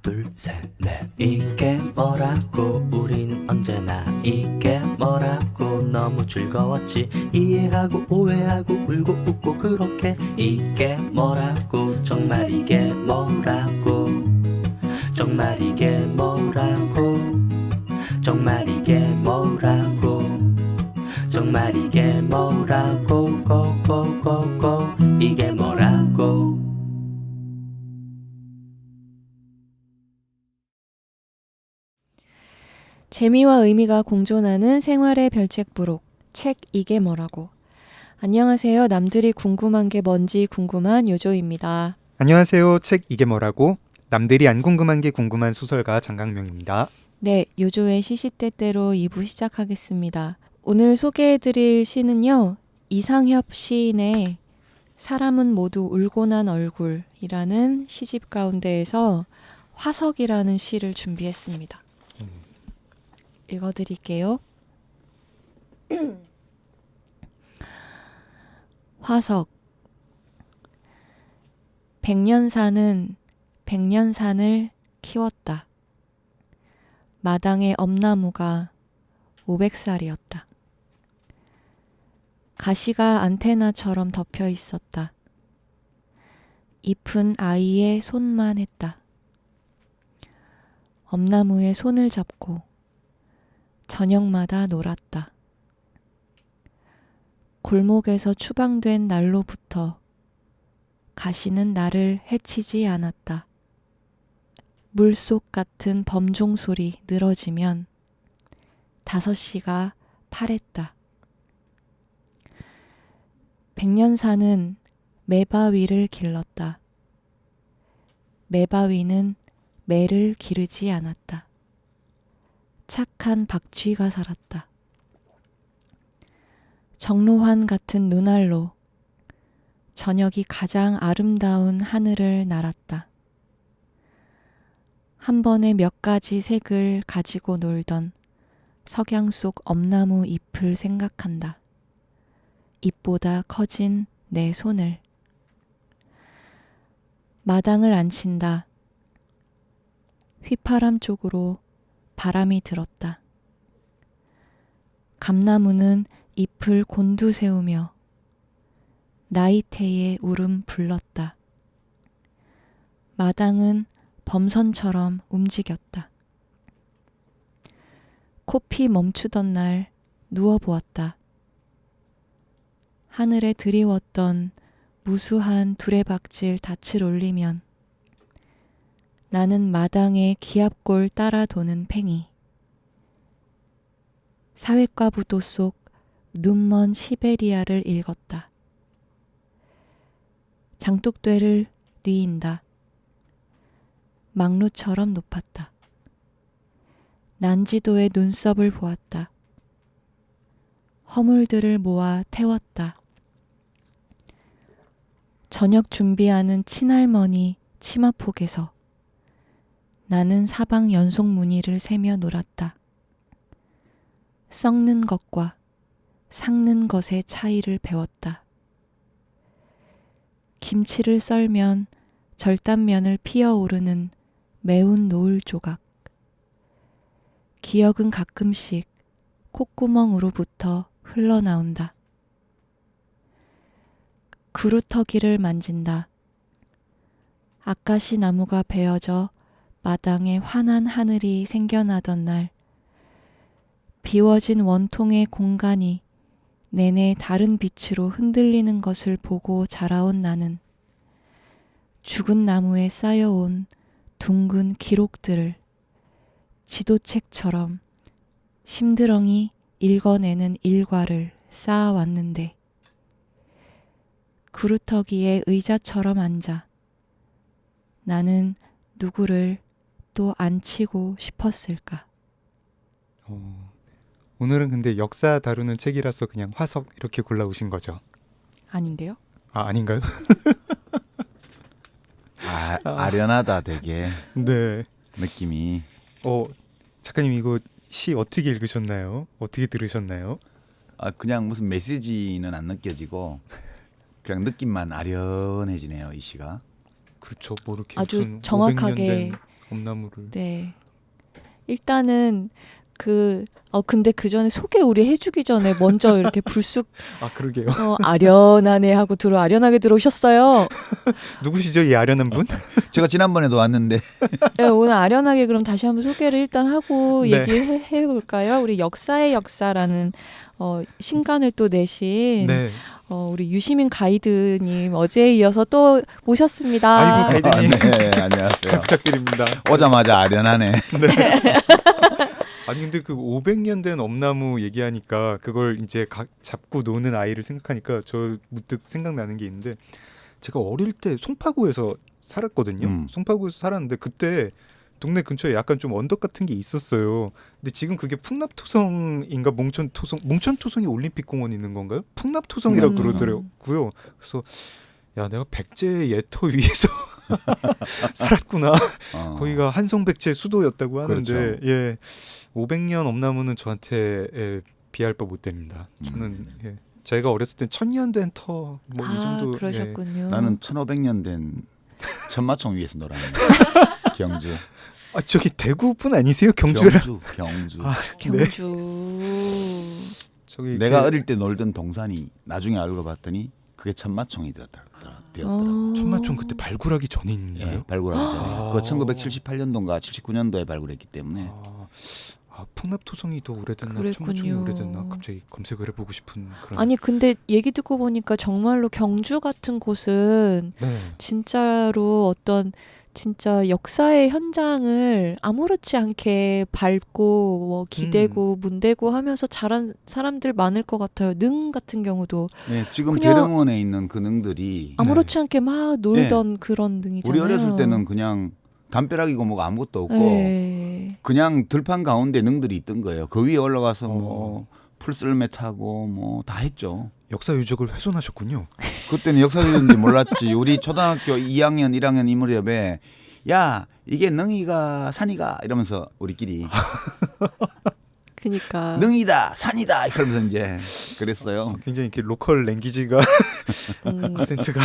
둘, 셋, 넷. 이게 뭐라고 우리는 언제나 이게 뭐라고 너무 즐거웠지. 이해하고 오해하고 울고 웃고 그렇게 이게 뭐라고 정말 이게 뭐라고 정말 이게 뭐라고 정말 이게 뭐라고 정말 이게 뭐라고 고고고고 이게 뭐라고. 재미와 의미가 공존하는 생활의 별책 부록, 책 이게 뭐라고. 안녕하세요. 남들이 궁금한 게 뭔지 궁금한 요조입니다. 안녕하세요. 책 이게 뭐라고? 남들이 안 궁금한 게 궁금한 소설가 장강명입니다. 네, 요조의 시시때때로 2부 시작하겠습니다. 오늘 소개해드릴 시는요, 이상협 시인의 사람은 모두 울고 난 얼굴이라는 시집 가운데에서 화석이라는 시를 준비했습니다. 읽어드릴게요. 화석. 백년산은 백년산을 키웠다. 마당에 엄나무가 500살이었다. 가시가 안테나처럼 덮여 있었다. 잎은 아이의 손만 했다. 엄나무에 손을 잡고 저녁마다 놀았다. 골목에서 추방된 날로부터 가시는 나를 해치지 않았다. 물속 같은 범종 소리 늘어지면 5시가 파랬다. 백년산은 매바위를 길렀다. 매바위는 매를 기르지 않았다. 착한 박쥐가 살았다. 정로환 같은 눈알로 저녁이 가장 아름다운 하늘을 날았다. 한 번에 몇 가지 색을 가지고 놀던 석양 속 엄나무 잎을 생각한다. 잎보다 커진 내 손을. 마당을 안 친다. 휘파람 쪽으로 바람이 들었다. 감나무는 잎을 곤두세우며 나이테의 울음 불렀다. 마당은 범선처럼 움직였다. 코피 멈추던 날 누워보았다. 하늘에 드리웠던 무수한 두레박질 닻을 올리면 나는 마당의 기압골 따라 도는 팽이. 사회과 부도 속 눈먼 시베리아를 읽었다. 장독대를 뉘인다. 망루처럼 높았다. 난지도의 눈썹을 보았다. 허물들을 모아 태웠다. 저녁 준비하는 친할머니 치마폭에서 나는 사방 연속 무늬를 세며 놀았다. 썩는 것과 삭는 것의 차이를 배웠다. 김치를 썰면 절단면을 피어오르는 매운 노을 조각. 기억은 가끔씩 콧구멍으로부터 흘러나온다. 그루터기를 만진다. 아카시 나무가 베어져 마당에 환한 하늘이 생겨나던 날, 비워진 원통의 공간이 내내 다른 빛으로 흔들리는 것을 보고 자라온 나는 죽은 나무에 쌓여온 둥근 기록들을 지도책처럼 심드렁이 읽어내는 일과를 쌓아왔는데, 그루터기에 의자처럼 앉아 나는 누구를 또 안치고 싶었을까? 오늘은 근데 역사 다루는 책이라서 그냥 화석 이렇게 골라오신 거죠? 아닌데요? 아, 아닌가요? 아련하다 되게 네. 느낌이. 작가님 이거 시 어떻게 읽으셨나요? 어떻게 들으셨나요? 그냥 무슨 메시지는 안 느껴지고 그냥 느낌만 아련해지네요, 이 시가. 그렇죠. 뭐 이렇게 아주 무슨 정확하게 500년 된, 엄나무를. 네. 일단은 근데 그 전에 소개 우리 해주기 전에 먼저 이렇게 불쑥 아 그러게요. 아련하네 하고 아련하게 들어오셨어요. 누구시죠 이 아련한 분? 제가 지난번에도 왔는데 네, 오늘 아련하게 그럼 다시 한번 소개를 일단 하고 네. 얘기해 볼까요? 우리 역사의 역사라는 신간을 또 내신 네. 우리 유시민 가이드님 어제에 이어서 또 모셨습니다. 아이고, 가이드님. 네, 잘 안녕하세요. 부탁드립니다. 오자마자 아련하네. 아니 근데 그 500년 된 엄나무 얘기하니까 그걸 이제 잡고 노는 아이를 생각하니까 저 문득 생각나는 게 있는데 제가 어릴 때 송파구에서 살았거든요. 송파구에서 살았는데 그때 동네 근처에 약간 좀 언덕 같은 게 있었어요. 근데 지금 그게 풍납토성인가 몽천토성이 올림픽공원 있는 건가요? 풍납토성이라고 그러더라고요. 그래서 야 내가 백제 예터 위에서 살았구나. 거기가 한성백제 수도였다고 하는데 그렇죠. 예 500년 엄나무는 저한테 비할 바 못 됩니다. 저는 예, 제가 어렸을 땐 1000년 된 터 뭐 이 정도. 그러셨군요. 나는 1500년 된 천마총 위에서 놀았는데 경주. 아 저기 대구분 아니세요? 경주라. 경주. 아, 경주. 저기 내가 어릴 때 놀던 동산이 나중에 알고 봤더니 그게 천마총이 되었더라고. 천마총 그때 발굴하기 전인가요? 예, 발굴하기 전에. 아. 그거 1978년도인가 79년도에 발굴했기 때문에. 풍납토성이 더 오래됐나 그랬군요. 천마총이 오래됐나 갑자기 검색을 해보고 싶은 그런. 아니 근데 얘기 듣고 보니까 정말로 경주 같은 곳은 네. 진짜로 어떤 진짜 역사의 현장을 아무렇지 않게 밟고 뭐 기대고 문대고 하면서 자란 사람들 많을 것 같아요. 능 같은 경우도 네, 지금 그냥 대릉원에 있는 그 능들이 아무렇지 않게 막 놀던 그런 능이잖아요. 우리 어렸을 때는 그냥 담벼락이고 뭐가 아무것도 없고 네. 그냥 들판 가운데 능들이 있던 거예요. 그 위에 올라가서 뭐 풀썰매 타고 뭐 다 했죠. 역사 유적을 훼손하셨군요. 그때는 역사인지 몰랐지. 우리 초등학교 2학년 1학년 이 무렵에 야 이게 능이가 산이가 이러면서 우리끼리 그러니까 능이다 산이다 그러면서 이제 그랬어요. 굉장히 이렇게 로컬 랭귀지가 아센트가.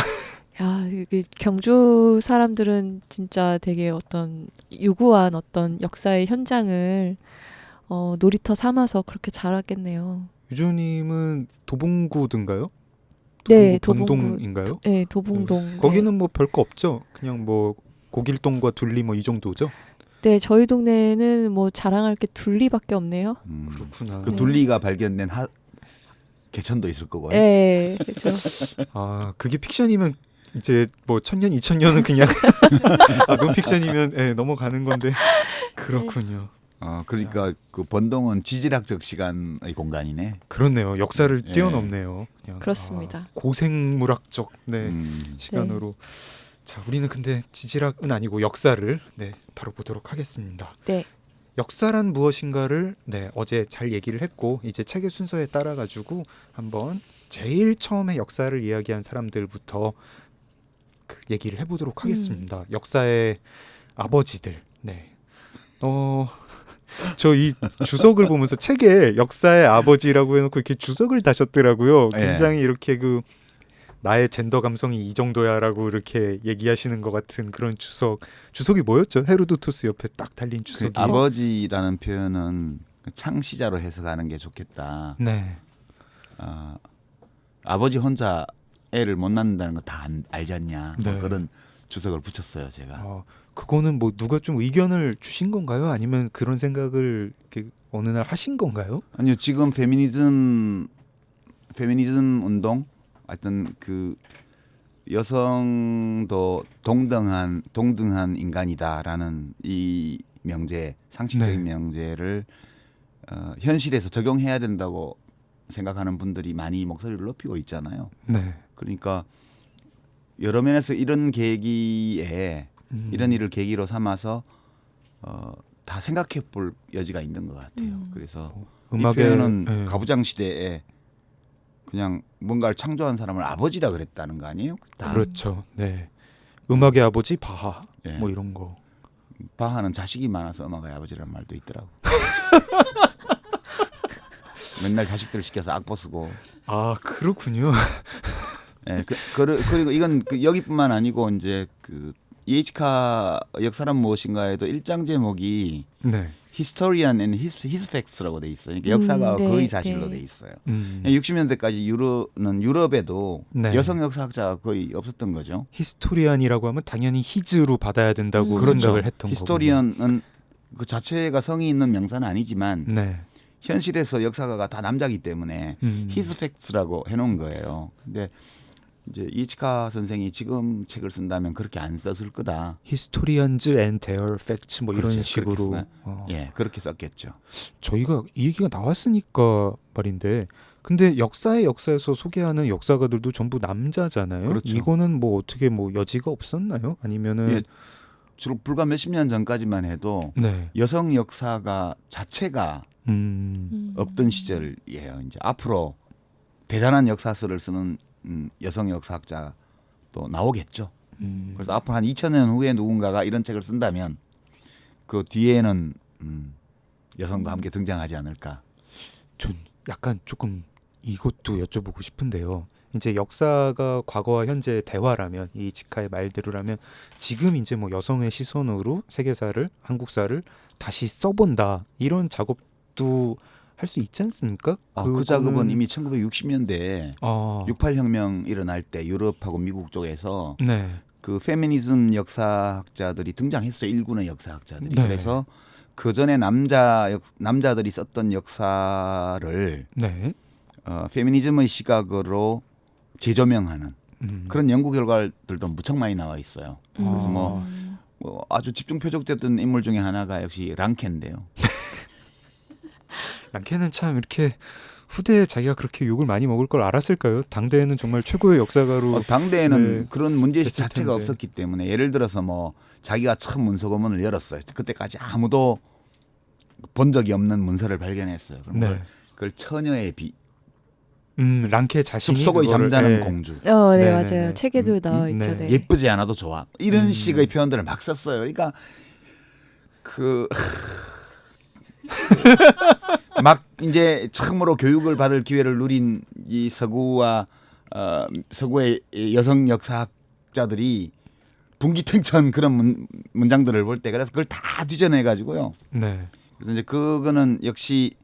야, 이게 경주 사람들은 진짜 되게 어떤 유구한 어떤 역사의 현장을 놀이터 삼아서 그렇게 자랐겠네요. 유주님은 도봉구든가요? 네, 도봉동인가요? 네, 도봉동. 거기는 뭐 별거 없죠. 그냥 뭐 고길동과 둘리 뭐 이 정도죠. 네, 저희 동네에는 뭐 자랑할 게 둘리밖에 없네요. 그렇구나. 그 둘리가 발견된 개천도 있을 거고요. 네, 그렇죠. 아 그게 픽션이면 이제 뭐 1000년 2000년은 그냥 논픽션이면 예, 넘어가는 건데 그렇군요. 그러니까 그 번동은 지질학적 시간의 공간이네. 그렇네요. 역사를 예. 뛰어넘네요. 그냥, 그렇습니다. 고생물학적 시간으로. 자, 우리는 근데 지질학은 아니고 역사를 다뤄보도록 하겠습니다. 네. 역사란 무엇인가를 어제 잘 얘기를 했고 이제 책의 순서에 따라 가지고 한번 제일 처음에 역사를 이야기한 사람들부터 그 얘기를 해보도록 하겠습니다. 역사의 아버지들. 네. 저 이 주석을 보면서 책에 역사의 아버지라고 해놓고 이렇게 주석을 다셨더라고요. 굉장히 이렇게 그 나의 젠더 감성이 이 정도야라고 이렇게 얘기하시는 것 같은 그런 주석이 뭐였죠? 헤로도토스 옆에 딱 달린 주석이. 그 아버지라는 표현은 창시자로 해석하는 게 좋겠다. 네. 아버지 혼자 애를 못 낳는다는 거 다 알지 않냐. 네. 뭐 그런 주석을 붙였어요, 제가. 그거는 뭐 누가 좀 의견을 주신 건가요? 아니면 그런 생각을 이렇게 어느 날 하신 건가요? 아니요, 지금 페미니즘 운동, 하여튼 그 여성도 동등한 인간이다라는 이 명제, 상식적인 명제를 현실에서 적용해야 된다고 생각하는 분들이 많이 목소리를 높이고 있잖아요. 네. 그러니까 여러 면에서 이런 계기에 이런 일을 계기로 삼아서 다 생각해 볼 여지가 있는 것 같아요. 그래서 이 표현은 가부장 시대에 그냥 뭔가를 창조한 사람을 아버지라 그랬다는 거 아니에요? 그렇죠. 네. 음악의 아버지 바하 뭐 이런 거. 바하는 자식이 많아서 음악의 아버지라는 말도 있더라고. 맨날 자식들 시켜서 악보 쓰고. 아 그렇군요. 네, 그리고 이건 여기뿐만 아니고 이제 그 이에이치카 역사란 무엇인가에도 1장 제목이 네. Historian and His Facts라고 돼 있어요. 그러니까 역사가 네, 거의 사실로 네. 돼 있어요. 60년대까지 유럽에도 네. 여성 역사학자가 거의 없었던 거죠. 히스토리안이라고 하면 당연히 히즈로 받아야 된다고 그렇죠. 생각을 했던 히스토리언은 그 자체가 성이 있는 명사는 아니지만 거군요. 네. 현실에서 역사가가 다 남자기 때문에 His Facts라고 해놓은 거예요. 근데 이제 이에이치카 선생이 지금 책을 쓴다면 그렇게 안 썼을 거다. Historians and their facts 뭐 이런 그렇죠. 식으로 그렇게 예, 그렇게 썼겠죠. 저희가 이 얘기가 나왔으니까 말인데 근데 역사에서 소개하는 역사가들도 전부 남자잖아요. 그렇죠. 이거는 뭐 어떻게 뭐 여지가 없었나요? 아니면은 예, 주로 불과 몇십 년 전까지만 해도 네. 여성 역사가 자체가 없던 시절이에요. 이제 앞으로 대단한 역사서를 쓰는 여성 역사학자 또 나오겠죠. 그래서 앞으로 한 2000년 후에 누군가가 이런 책을 쓴다면 그 뒤에는 여성과 함께 등장하지 않을까. 전 약간 조금 이것도 여쭤보고 싶은데요. 이제 역사가 과거와 현재의 대화라면 이에이치카의 말대로라면 지금 이제 뭐 여성의 시선으로 세계사를 한국사를 다시 써본다 이런 작업도 할 수 있지 않습니까? 그 작업은 이미 1960년대에 68혁명 일어날 때 유럽하고 미국 쪽에서 네. 그 페미니즘 역사학자들이 등장했어요. 일군의 역사학자들이. 네. 그래서 그 전에 남자들이 썼던 역사를 네. 페미니즘의 시각으로 재조명하는 그런 연구 결과들도 무척 많이 나와 있어요. 그래서 뭐 아주 집중 표적됐던 인물 중에 하나가 역시 랑케인데요. 랑케는 참 이렇게 후대에 자기가 그렇게 욕을 많이 먹을 걸 알았을까요? 당대에는 정말 최고의 역사가로 당대에는 네, 그런 문제의식 됐을 자체가 텐데. 없었기 때문에 예를 들어서 뭐 자기가 처음 문서고문을 열었어요. 그때까지 아무도 본 적이 없는 문서를 발견했어요. 그럼 네. 그걸 처녀의 랑케 자신이 숲속의 그거를, 잠자는 예. 공주. 네, 네네네. 맞아요. 책에도 나와 있죠. 네. 네. 예쁘지 않아도 좋아. 이런 식의 표현들을 막 썼어요. 그러니까 막 이제 처음으로 교육을 받을 기회를 누린 이 서구의 여성 역사학자들이 분기탱천 그런 문장들을 볼 때 그래서 그걸 다 뒤져내 가지고요. 네. 그래서 이제 그거는 역시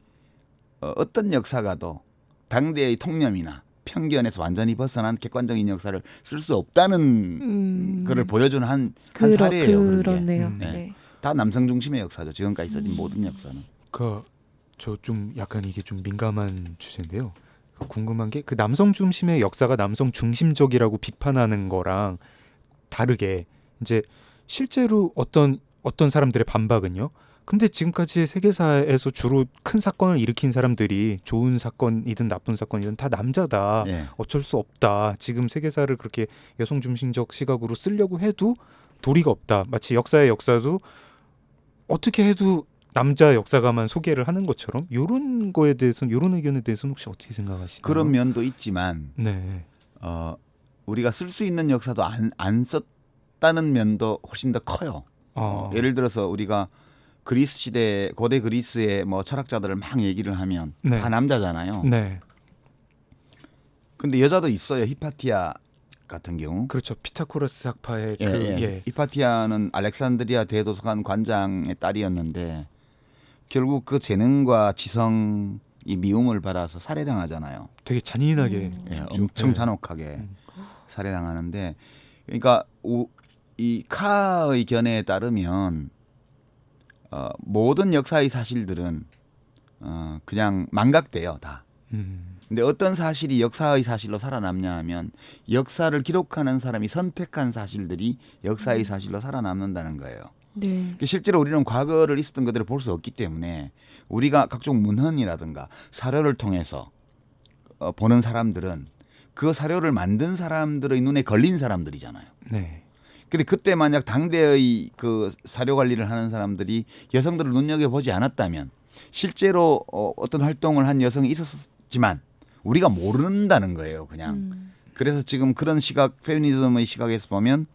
어떤 역사가도 당대의 통념이나 편견에서 완전히 벗어난 객관적인 역사를 쓸 수 없다는 거를 보여주는 한 사례예요. 그런 게. 그렇네요. 네. 네. 다 남성 중심의 역사죠. 지금까지 써진 모든 역사는. 저 좀 약간 이게 좀 민감한 주제인데요. 궁금한 게 그 남성 중심의 역사가 남성 중심적이라고 비판하는 거랑 다르게 이제 실제로 어떤 사람들의 반박은요. 근데 지금까지의 세계사에서 주로 큰 사건을 일으킨 사람들이 좋은 사건이든 나쁜 사건이든 다 남자다. 예. 어쩔 수 없다. 지금 세계사를 그렇게 여성 중심적 시각으로 쓰려고 해도 도리가 없다. 마치 역사의 역사도 어떻게 해도 남자 역사가만 소개를 하는 것처럼 이런 거에 대해서는 이런 의견에 대해서는 혹시 어떻게 생각하시나요? 그런 면도 있지만 네. 우리가 쓸 수 있는 역사도 안 썼다는 면도 훨씬 더 커요. 예를 들어서 우리가 그리스 시대 고대 그리스의 뭐 철학자들을 막 얘기를 하면 네. 다 남자잖아요. 네. 근데 여자도 있어요. 히파티아 같은 경우. 그렇죠. 피타고라스 학파의 히파티아는 알렉산드리아 대도서관 관장의 딸이었는데 결국 그 재능과 지성이 미움을 받아서 살해당하잖아요. 되게 잔인하게 엄청 잔혹하게 살해당하는데 그러니까 이 카의 견해에 따르면 모든 역사의 사실들은 그냥 망각돼요 다. 근데 어떤 사실이 역사의 사실로 살아남냐 하면 역사를 기록하는 사람이 선택한 사실들이 역사의 사실로 살아남는다는 거예요. 네. 실제로 우리는 과거를 있었던 것들을 볼 수 없기 때문에 우리가 각종 문헌이라든가 사료를 통해서 보는 사람들은 그 사료를 만든 사람들의 눈에 걸린 사람들이잖아요. 네. 근데 그때 만약 당대의 그 사료 관리를 하는 사람들이 여성들을 눈여겨보지 않았다면 실제로 어떤 활동을 한 여성이 있었지만 우리가 모른다는 거예요. 그냥. 그래서 지금 그런 시각, 페미니즘의 시각에서 보면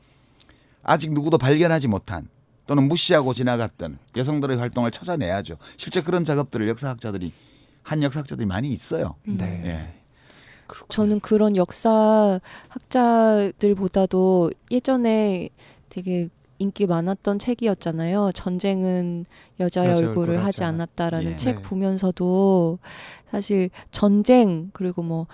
아직 누구도 발견하지 못한 또는 무시하고 지나갔던 여성들의 활동을 찾아내야죠. 실제 그런 작업들을 한 역사학자들이 많이 있어요. 네. 예. 저는 그런 역사 학자들보다도 예전에 되게 인기 많았던 책이었잖아요. 전쟁은 여자의 여자의 얼굴을 얼굴을 하지 하지 않았다라는 예. 책 네. 보면서도 사실 전쟁 그리고 뭐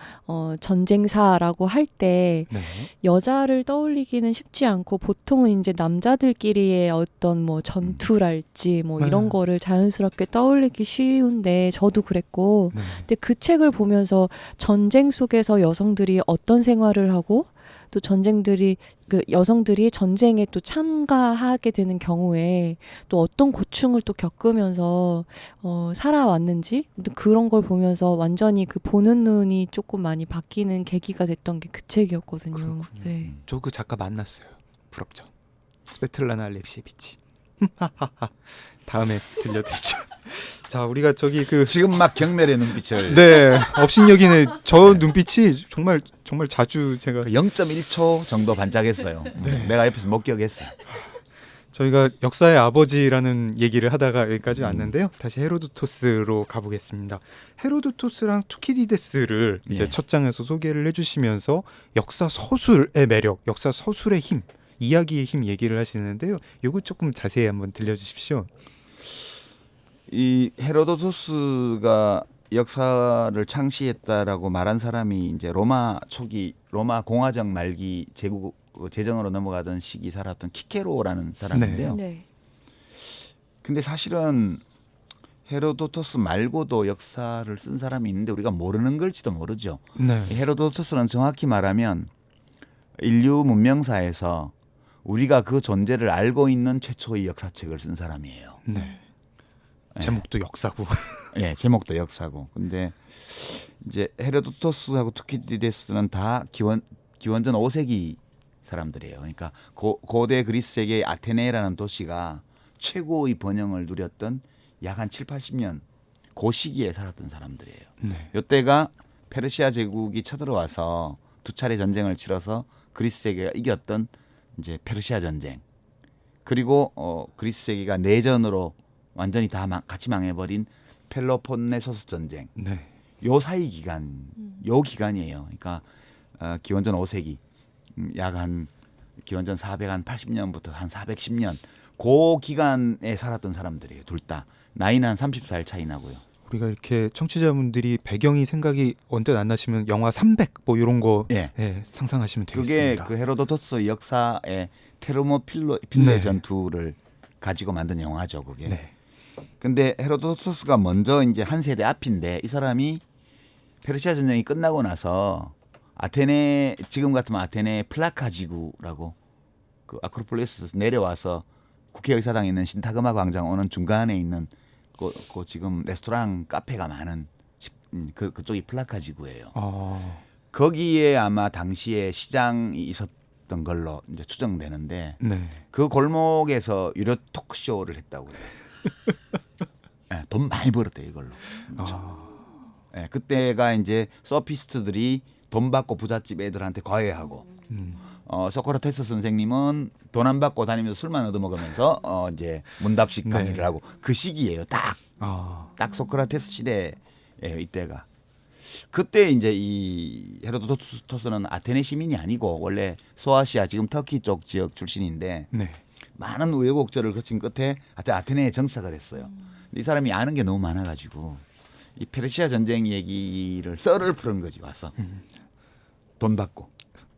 전쟁사라고 할 때 네. 여자를 떠올리기는 쉽지 않고 보통은 이제 남자들끼리의 어떤 뭐 전투랄지 뭐 이런 네. 거를 자연스럽게 떠올리기 쉬운데 저도 그랬고 네. 근데 그 책을 보면서 전쟁 속에서 여성들이 어떤 생활을 하고 또 그 여성들이 전쟁에 또 참가하게 되는 경우에 또 어떤 고충을 또 겪으면서 살아왔는지 또 그런 걸 보면서 완전히 그 보는 눈이 조금 많이 바뀌는 계기가 됐던 게 그 책이었거든요. 그렇군요. 네. 저 그 작가 만났어요. 부럽죠. 스베틀라나 알렉시에비치. 다음에 들려드리죠. 자, 우리가 저기 그 지금 막 경멸의 눈빛을 네, 업신여기네. 저 눈빛이 정말 자주 제가 0.1초 정도 반짝했어요. 내가 옆에서 못 기억했어. 저희가 역사의 아버지라는 얘기를 하다가 여기까지 왔는데요. 다시 헤로도토스로 가보겠습니다. 헤로도토스랑 투키디데스를 이제 예. 첫 장에서 소개를 해주시면서 역사 서술의 매력, 역사 서술의 힘, 이야기의 힘 얘기를 하시는데요. 요거 조금 자세히 한번 들려주십시오. 이 헤로도토스가 역사를 창시했다라고 말한 사람이 이제 로마 초기 로마 공화정 말기 제정으로 넘어가던 시기 살았던 키케로라는 사람인데요. 네. 근데 사실은 헤로도토스 말고도 역사를 쓴 사람이 있는데 우리가 모르는 걸지도 모르죠. 네. 이 헤로도토스는 정확히 말하면 인류 문명사에서 우리가 그 존재를 알고 있는 최초의 역사책을 쓴 사람이에요. 네. 제목도 역사고. 예, 제목도 역사고. 근데 이제 헤로도토스하고 투키디데스는 다 기원전 5세기 사람들이에요. 그러니까 고대 그리스 세계의 아테네라는 도시가 최고의 번영을 누렸던 약 한 7, 80년 그 시기에 살았던 사람들이에요. 네. 이때가 페르시아 제국이 쳐들어와서 2차례 전쟁을 치러서 그리스 세계가 이겼던 이제 페르시아 전쟁. 그리고 그리스 세계가 내전으로 완전히 다 같이 망해버린 펠로폰네소스 전쟁. 네. 요 사이 기간, 요 기간이에요. 그러니까 기원전 5세기, 약 한 기원전 480년부터 한 410년, 그 기간에 살았던 사람들이에요. 둘 다. 나이는 한 30살 차이 나고요. 우리가 이렇게 청취자분들이 배경이 생각이 언뜻 안 나시면 영화 300 뭐 이런 거 예. 네, 상상하시면 그게 되겠습니다. 그 헤로도토스 역사의 테르모필레 네. 전투를 가지고 만든 영화죠. 그게. 네. 근데 헤로도토스가 먼저 이제 한 세대 앞인데 이 사람이 페르시아 전쟁이 끝나고 나서 아테네 지금 같으면 아테네 플라카 지구라고 그 아크로폴리스에서 내려와서 국회의사당에 있는 신타그마 광장 오는 중간에 있는 그 지금 레스토랑 카페가 많은 그쪽이 플라카 지구예요. 거기에 아마 당시에 시장이 있었던 걸로 이제 추정되는데 네. 그 골목에서 유료 토크쇼를 했다고 그래요. 네, 돈 많이 벌었대 이걸로. 네, 그때가 이제 서피스트들이 돈 받고 부잣집 애들한테 과외하고 소크라테스 선생님은 돈 안 받고 다니면서 술만 얻어먹으면서 이제 문답식 네. 강의를 하고 그 시기예요. 딱 소크라테스 시대에 이때가. 그때 이제 이 헤로도토스는 아테네 시민이 아니고 원래 소아시아 지금 터키 쪽 지역 출신인데 네. 많은 우여곡절을 거친 끝에 아테네에 정착을 했어요. 이 사람이 아는 게 너무 많아가지고 이 페르시아 전쟁 얘기를 썰을 푸는 거지 와서 돈 받고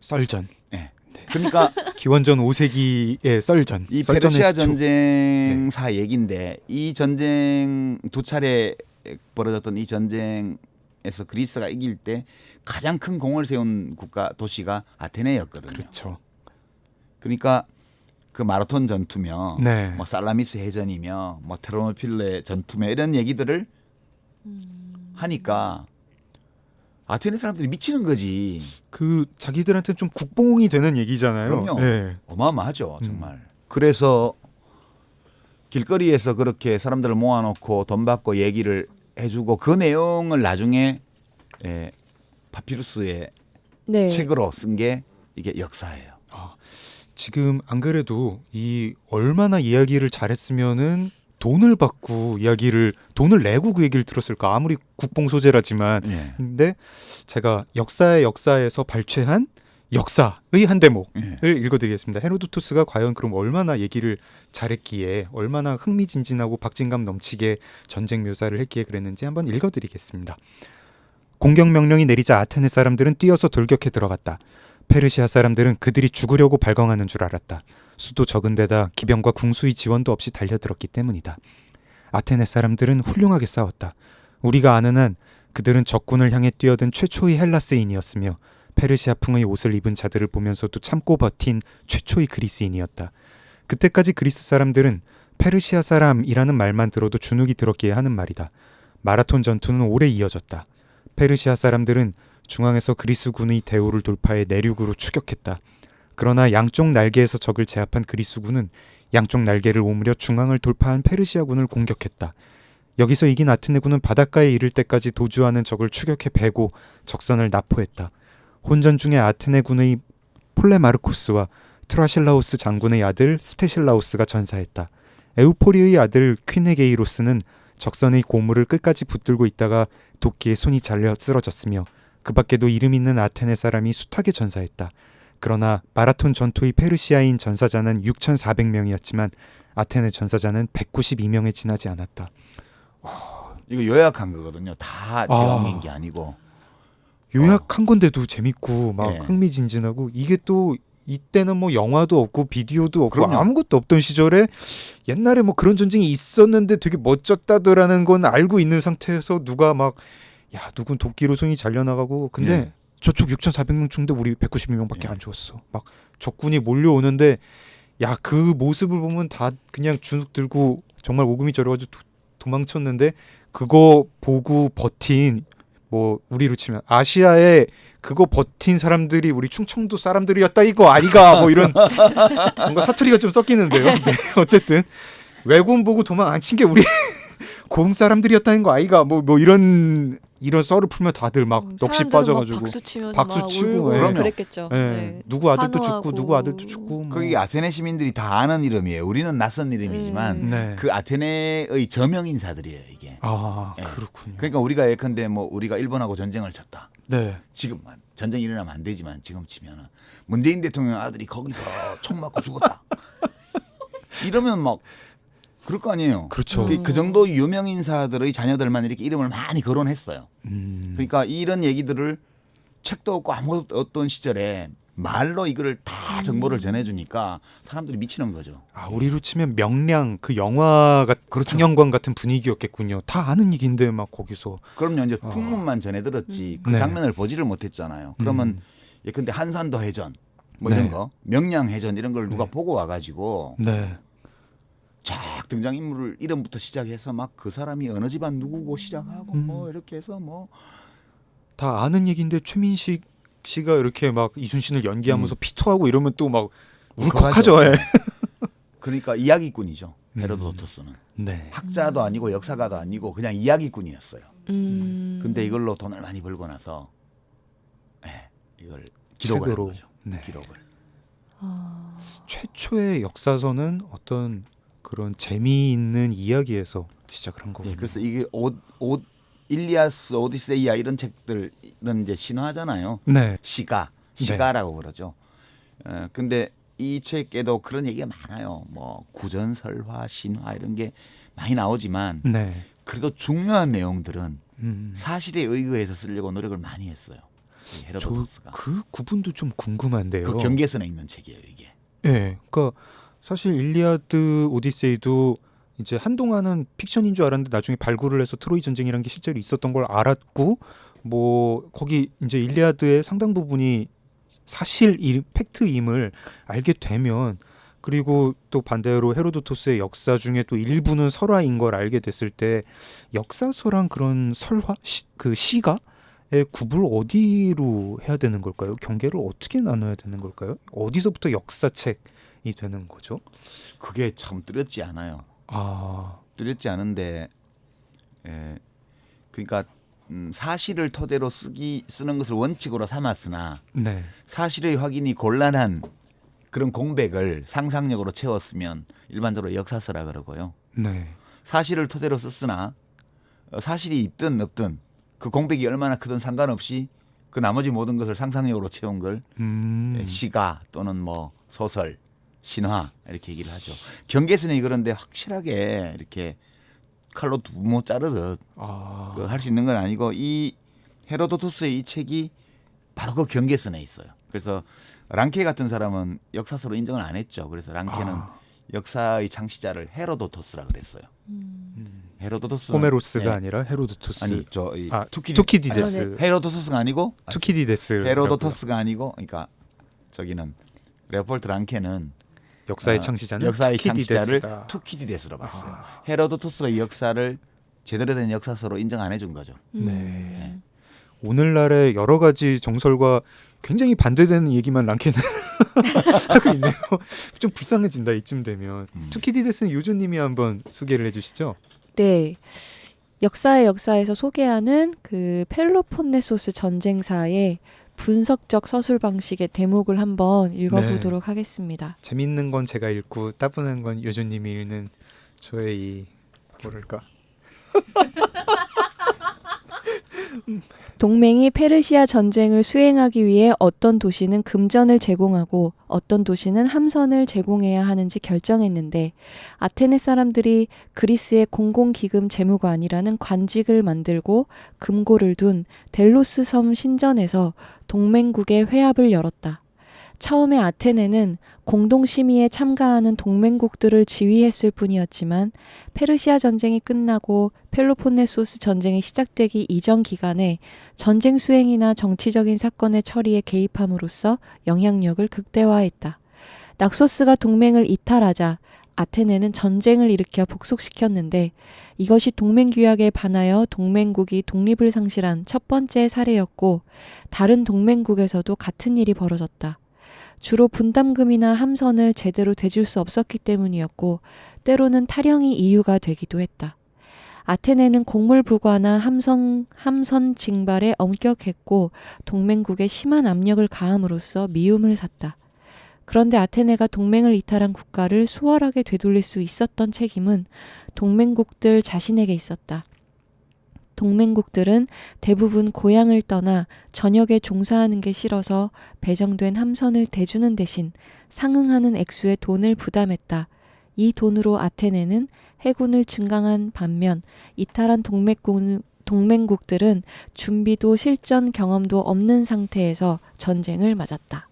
썰전. 네. 그러니까 기원전 5세기의 썰전. 이 썰전의 페르시아 시초. 전쟁사 얘기인데 이 전쟁 2차례 벌어졌던 이 전쟁에서 그리스가 이길 때 가장 큰 공을 세운 도시가 아테네였거든요. 그렇죠. 그러니까 그 마라톤 전투며 네. 뭐 살라미스 해전이며 뭐 테르모필레 전투며 이런 얘기들을 하니까 아테네 사람들이 미치는 거지. 그 자기들한테는 좀 국뽕이 되는 얘기잖아요. 그럼요. 네. 어마어마하죠, 정말. 그래서 길거리에서 그렇게 사람들을 모아놓고 돈 받고 얘기를 해주고 그 내용을 나중에 파피루스의 네. 책으로 쓴 게 이게 역사예요. 지금 안 그래도 이 얼마나 이야기를 잘했으면은 돈을 받고 돈을 내고 그 얘기를 들었을까. 아무리 국뽕 소재라지만. 예. 근데 제가 역사에서 발췌한 역사의 한 대목을 예. 읽어드리겠습니다. 헤로도토스가 과연 그럼 얼마나 얘기를 잘했기에, 얼마나 흥미진진하고 박진감 넘치게 전쟁 묘사를 했기에 그랬는지 한번 읽어드리겠습니다. 공격 명령이 내리자 아테네 사람들은 뛰어서 돌격해 들어갔다. 페르시아 사람들은 그들이 죽으려고 발광하는 줄 알았다. 수도 적은 데다 기병과 궁수의 지원도 없이 달려들었기 때문이다. 아테네 사람들은 훌륭하게 싸웠다. 우리가 아는 한 그들은 적군을 향해 뛰어든 최초의 헬라스인이었으며 페르시아풍의 옷을 입은 자들을 보면서도 참고 버틴 최초의 그리스인이었다. 그때까지 그리스 사람들은 페르시아 사람이라는 말만 들어도 주눅이 들었기에 하는 말이다. 마라톤 전투는 오래 이어졌다. 페르시아 사람들은 중앙에서 그리스군의 대오를 돌파해 내륙으로 추격했다. 그러나 양쪽 날개에서 적을 제압한 그리스군은 양쪽 날개를 오므려 중앙을 돌파한 페르시아군을 공격했다. 여기서 이긴 아테네군은 바닷가에 이를 때까지 도주하는 적을 추격해 베고 적선을 납포했다. 혼전 중에 아테네군의 폴레마르코스와 트라실라우스 장군의 아들 스테실라우스가 전사했다. 에우포리의 아들 퀴네게이로스는 적선의 고무를 끝까지 붙들고 있다가 도끼에 손이 잘려 쓰러졌으며 그 밖에도 이름 있는 아테네 사람이 숱하게 전사했다. 그러나 마라톤 전투의 페르시아인 전사자는 6,400명이었지만 아테네 전사자는 192명에 지나지 않았다. 이거 요약한 거거든요. 다 제왕인 게 아니고. 요약한 건데도 재밌고 막 네. 흥미진진하고, 이게 또 이때는 뭐 영화도 없고 비디오도 없고 그럼요. 아무것도 없던 시절에 옛날에 뭐 그런 전쟁이 있었는데 되게 멋졌다더라는 건 알고 있는 상태에서 누가 막 야 누군 도끼로 손이 잘려나가고, 근데 네. 저쪽 6,400명 중인데 우리 192명밖에 네. 안 죽었어. 막 적군이 몰려오는데 야 그 모습을 보면 다 그냥 주눅 들고 정말 오금이 저려가지고 도망쳤는데, 그거 보고 버틴, 뭐 우리로 치면 아시아에 그거 버틴 사람들이 우리 충청도 사람들이었다 이거 아니가, 뭐 이런 뭔가 사투리가 좀 섞이는데요. 네, 어쨌든 왜군 보고 도망 안 친 게 우리 고흥 사람들이었다는 거 아이가, 뭐 이런 썰을 풀면 다들 막 넋이 사람들은 빠져가지고 막 박수 치면서 박수 막 치고, 울고 예. 그랬겠죠. 예, 네. 누구 아들도 환호하고. 죽고 누구 아들도 죽고 뭐. 거기 아테네 시민들이 다 아는 이름이에요. 우리는 낯선 이름이지만 네. 그 아테네의 저명 인사들이에요, 이게. 아 예. 그렇군요. 그러니까 우리가 예컨대 뭐 우리가 일본하고 전쟁을 쳤다. 네. 지금만 전쟁이 일어나면 안 되지만 지금 치면은 문재인 대통령 아들이 거기서 총 맞고 죽었다. 이러면 막 그럴 거 아니에요. 그렇죠. 그 정도 유명 인사들의 자녀들만 이렇게 이름을 많이 거론했어요. 그러니까 이런 얘기들을 책도 없고 아무것도 없던 시절에 말로 이거를 다 정보를 전해주니까 사람들이 미치는 거죠. 아 우리로 치면 명량, 그 영화 그렇죠. 상영관 같은 분위기였겠군요. 다 아는 얘기인데 막 거기서. 그럼요. 이제 풍문만 전해 들었지 그 네. 장면을 보지를 못했잖아요. 그러면 예컨대 한산도 해전 뭐 이런 네. 거, 명량 해전 이런 걸 누가 보고 와가지고 네. 쫙 등장인물을 이름부터 시작해서 막 그 사람이 어느 집안 누구고 시작하고 뭐 이렇게 해서 뭐 다 아는 얘기인데 최민식 씨가 이렇게 막 이순신을 연기하면서 피토하고 이러면 또 막 울컥하죠. 예. 그러니까 이야기꾼이죠. 헤로도토스는 네. 학자도 아니고 역사가도 아니고 그냥 이야기꾼이었어요. 근데 이걸로 돈을 많이 벌고 나서 이걸 기록을 한 책으로. 거죠. 네. 기록을. 최초의 역사서는 어떤 그런 재미있는 이야기에서 시작을 한 거군요. 그래서 이게 일리아스, 오디세이아 이런 책들은 이제 신화잖아요. 네. 시가라고 그러죠. 근데 이 책에도 그런 얘기가 많아요. 뭐 구전설화, 신화 이런 게 많이 나오지만 네. 그래도 중요한 내용들은 사실에 의거해서 쓰려고 노력을 많이 했어요. 이 헤로도토스가. 그 구분도 좀 궁금한데요. 그 경계선에 있는 책이에요, 이게. 예. 그러니까 사실 일리아드, 오디세이도 이제 한동안은 픽션인 줄 알았는데 나중에 발굴을 해서 트로이 전쟁이라는 게 실제로 있었던 걸 알았고, 뭐 거기 이제 일리아드의 상당 부분이 사실 팩트임을 알게 되면, 그리고 또 반대로 헤로도토스의 역사 중에 또 일부는 설화인 걸 알게 됐을 때 역사서랑 그런 설화, 그 시가의 구분 어디로 해야 되는 걸까요? 경계를 어떻게 나눠야 되는 걸까요? 어디서부터 역사책이 되는 거죠? 그게 참 뚜렷지 않아요. 뚜렷지 않은데, 그러니까 사실을 토대로 쓰는 것을 원칙으로 삼았으나 네. 사실의 확인이 곤란한 그런 공백을 상상력으로 채웠으면 일반적으로 역사서라 그러고요. 네. 사실을 토대로 썼으나 사실이 있든 없든 그 공백이 얼마나 크든 상관없이 그 나머지 모든 것을 상상력으로 채운 걸 시가 또는 뭐 소설, 신화 이렇게 얘기를 하죠. 경계선이 그런데 확실하게 이렇게 칼로 두모 자르듯 할 수 있는 건 아니고 이 헤로도토스의 이 책이 바로 그 경계선에 있어요. 그래서 랑케 같은 사람은 역사서로 인정을 안 했죠. 그래서 랑케는 역사의 창시자를 헤로도토스라 그랬어요. 헤로도토스 호메로스가 아니라 헤로도토스. 아니 저 투키디데스. 헤로도토스가 아니고 투키디데스. 헤로도토스가 아니고 그러니까 저기는 레오폴드 랑케는 역사의 창시자는 역사의 창시자를 투키디데스다. 투키디데스로 봤어요. 헤로도토스가 이 역사를 제대로 된 역사서로 인정 안 해준 거죠. 네. 오늘날의 여러 가지 정설과 굉장히 반대되는 얘기만 랑케는 하고 있네요. 좀 불쌍해진다 이쯤 되면. 투키디데스는 요조님이 한번 소개를 해주시죠. 네. 역사에서 소개하는 그 펠로폰네소스 전쟁사의 분석적 서술 방식의 대목을 한번 읽어보도록 하겠습니다. 재밌는 건 제가 읽고 따분한 건 요조님이 읽는 저의 이 뭐랄까. 동맹이 페르시아 전쟁을 수행하기 위해 어떤 도시는 금전을 제공하고 어떤 도시는 함선을 제공해야 하는지 결정했는데 아테네 사람들이 그리스의 공공기금 재무관이라는 관직을 만들고 금고를 둔 델로스 섬 신전에서 동맹국의 회합을 열었다. 처음에 아테네는 공동심의에 참가하는 동맹국들을 지휘했을 뿐이었지만 페르시아 전쟁이 끝나고 펠로폰네소스 전쟁이 시작되기 이전 기간에 전쟁 수행이나 정치적인 사건의 처리에 개입함으로써 영향력을 극대화했다. 낙소스가 동맹을 이탈하자 아테네는 전쟁을 일으켜 복속시켰는데 이것이 동맹규약에 반하여 동맹국이 독립을 상실한 첫 번째 사례였고 다른 동맹국에서도 같은 일이 벌어졌다. 주로 분담금이나 함선을 제대로 대줄 수 없었기 때문이었고 때로는 탈영이 이유가 되기도 했다. 아테네는 곡물 부과나 함선 징발에 엄격했고 동맹국에 심한 압력을 가함으로써 미움을 샀다. 그런데 아테네가 동맹을 이탈한 국가를 수월하게 되돌릴 수 있었던 책임은 동맹국들 자신에게 있었다. 동맹국들은 대부분 고향을 떠나 전역에 종사하는 게 싫어서 배정된 함선을 대주는 대신 상응하는 액수의 돈을 부담했다. 이 돈으로 아테네는 해군을 증강한 반면 이탈한 동맹국들은 준비도 실전 경험도 없는 상태에서 전쟁을 맞았다.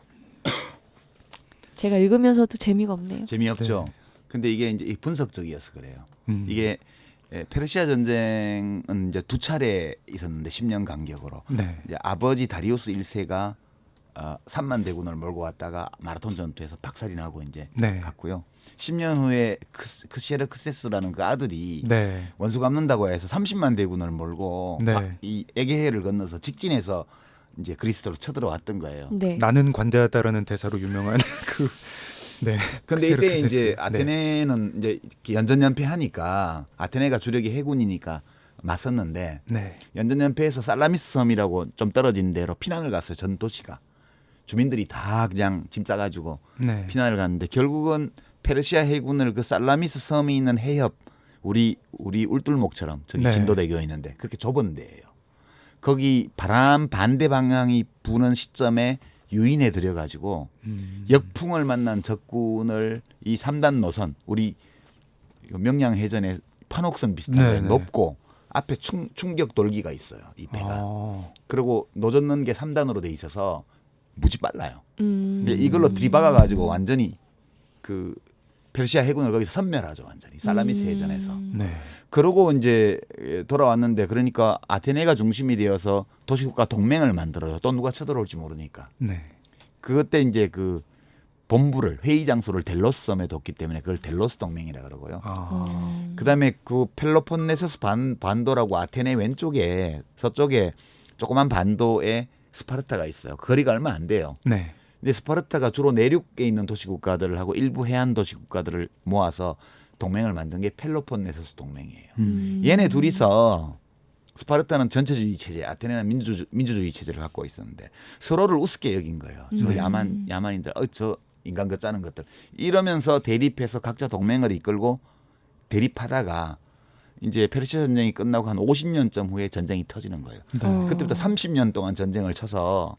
제가 읽으면서도 재미가 없네요. 재미없죠. 네. 근데 이게 이제 분석적이어서 그래요. 이게 페르시아 전쟁은 이제 두 차례 있었는데 10년 간격으로 이제 아버지 다리우스 1세가 3만 대군을 몰고 왔다가 마라톤 전투에서 박살이 나고 이제 갔고요. 10년 후에 크시에르크세스라는 그 아들이 원수 갚는다고 해서 30만 대군을 몰고 이 에게해를 건너서 직진해서 이제 그리스도로 쳐들어왔던 거예요. 나는 관대하다라는 대사로 유명한 그. 네. 근데 이때 이제 아테네는 이제 연전연패하니까 아테네가 주력이 해군이니까 맞섰는데 연전연패에서 살라미스 섬이라고 좀 떨어진 데로 피난을 갔어요. 전 도시가 주민들이 다 그냥 짐 싸가지고 피난을 갔는데 결국은 페르시아 해군을 그 살라미스 섬이 있는 해협 우리 울둘목처럼 저기 진도대교에 있는데 그렇게 좁은 데예요. 거기 바람 반대 방향이 부는 시점에 유인해 들여가지고 역풍을 만난 적군을 이 3단 노선 우리 명량해전의 판옥선 비슷한 데 높고 앞에 충격 돌기가 있어요. 이 배가. 그리고 노젓는 게 3단으로 돼 있어서 무지 빨라요. 이걸로 들이박아가지고 완전히 그 페르시아 해군을 거기서 섬멸하죠. 완전히 살라미스 해전에서. 그러고 이제 돌아왔는데 그러니까 아테네가 중심이 되어서 도시국가 동맹을 만들어요. 또 누가 쳐들어올지 모르니까. 그때 이제 그 본부를 회의 장소를 델로스 섬에 뒀기 때문에 그걸 델로스 동맹이라 그러고요. 그다음에 그 펠로폰네소스 반도라고 아테네 왼쪽에 서쪽에 조그만 반도에 스파르타가 있어요. 거리가 얼마 안 돼요. 근데 스파르타가 주로 내륙에 있는 도시국가들을 하고 일부 해안 도시국가들을 모아서 동맹을 만든 게 펠로폰네소스 동맹이에요. 얘네 둘이서 스파르타는 전체주의 체제, 아테네는 민주주의 체제를 갖고 있었는데 서로를 우습게 여긴 거예요. 저 야만인들, 저 인간 것 짜는 것들 이러면서 대립해서 각자 동맹을 이끌고 대립하다가 이제 페르시아 전쟁이 끝나고 한 50년쯤 후에 전쟁이 터지는 거예요. 그때부터 30년 동안 전쟁을 쳐서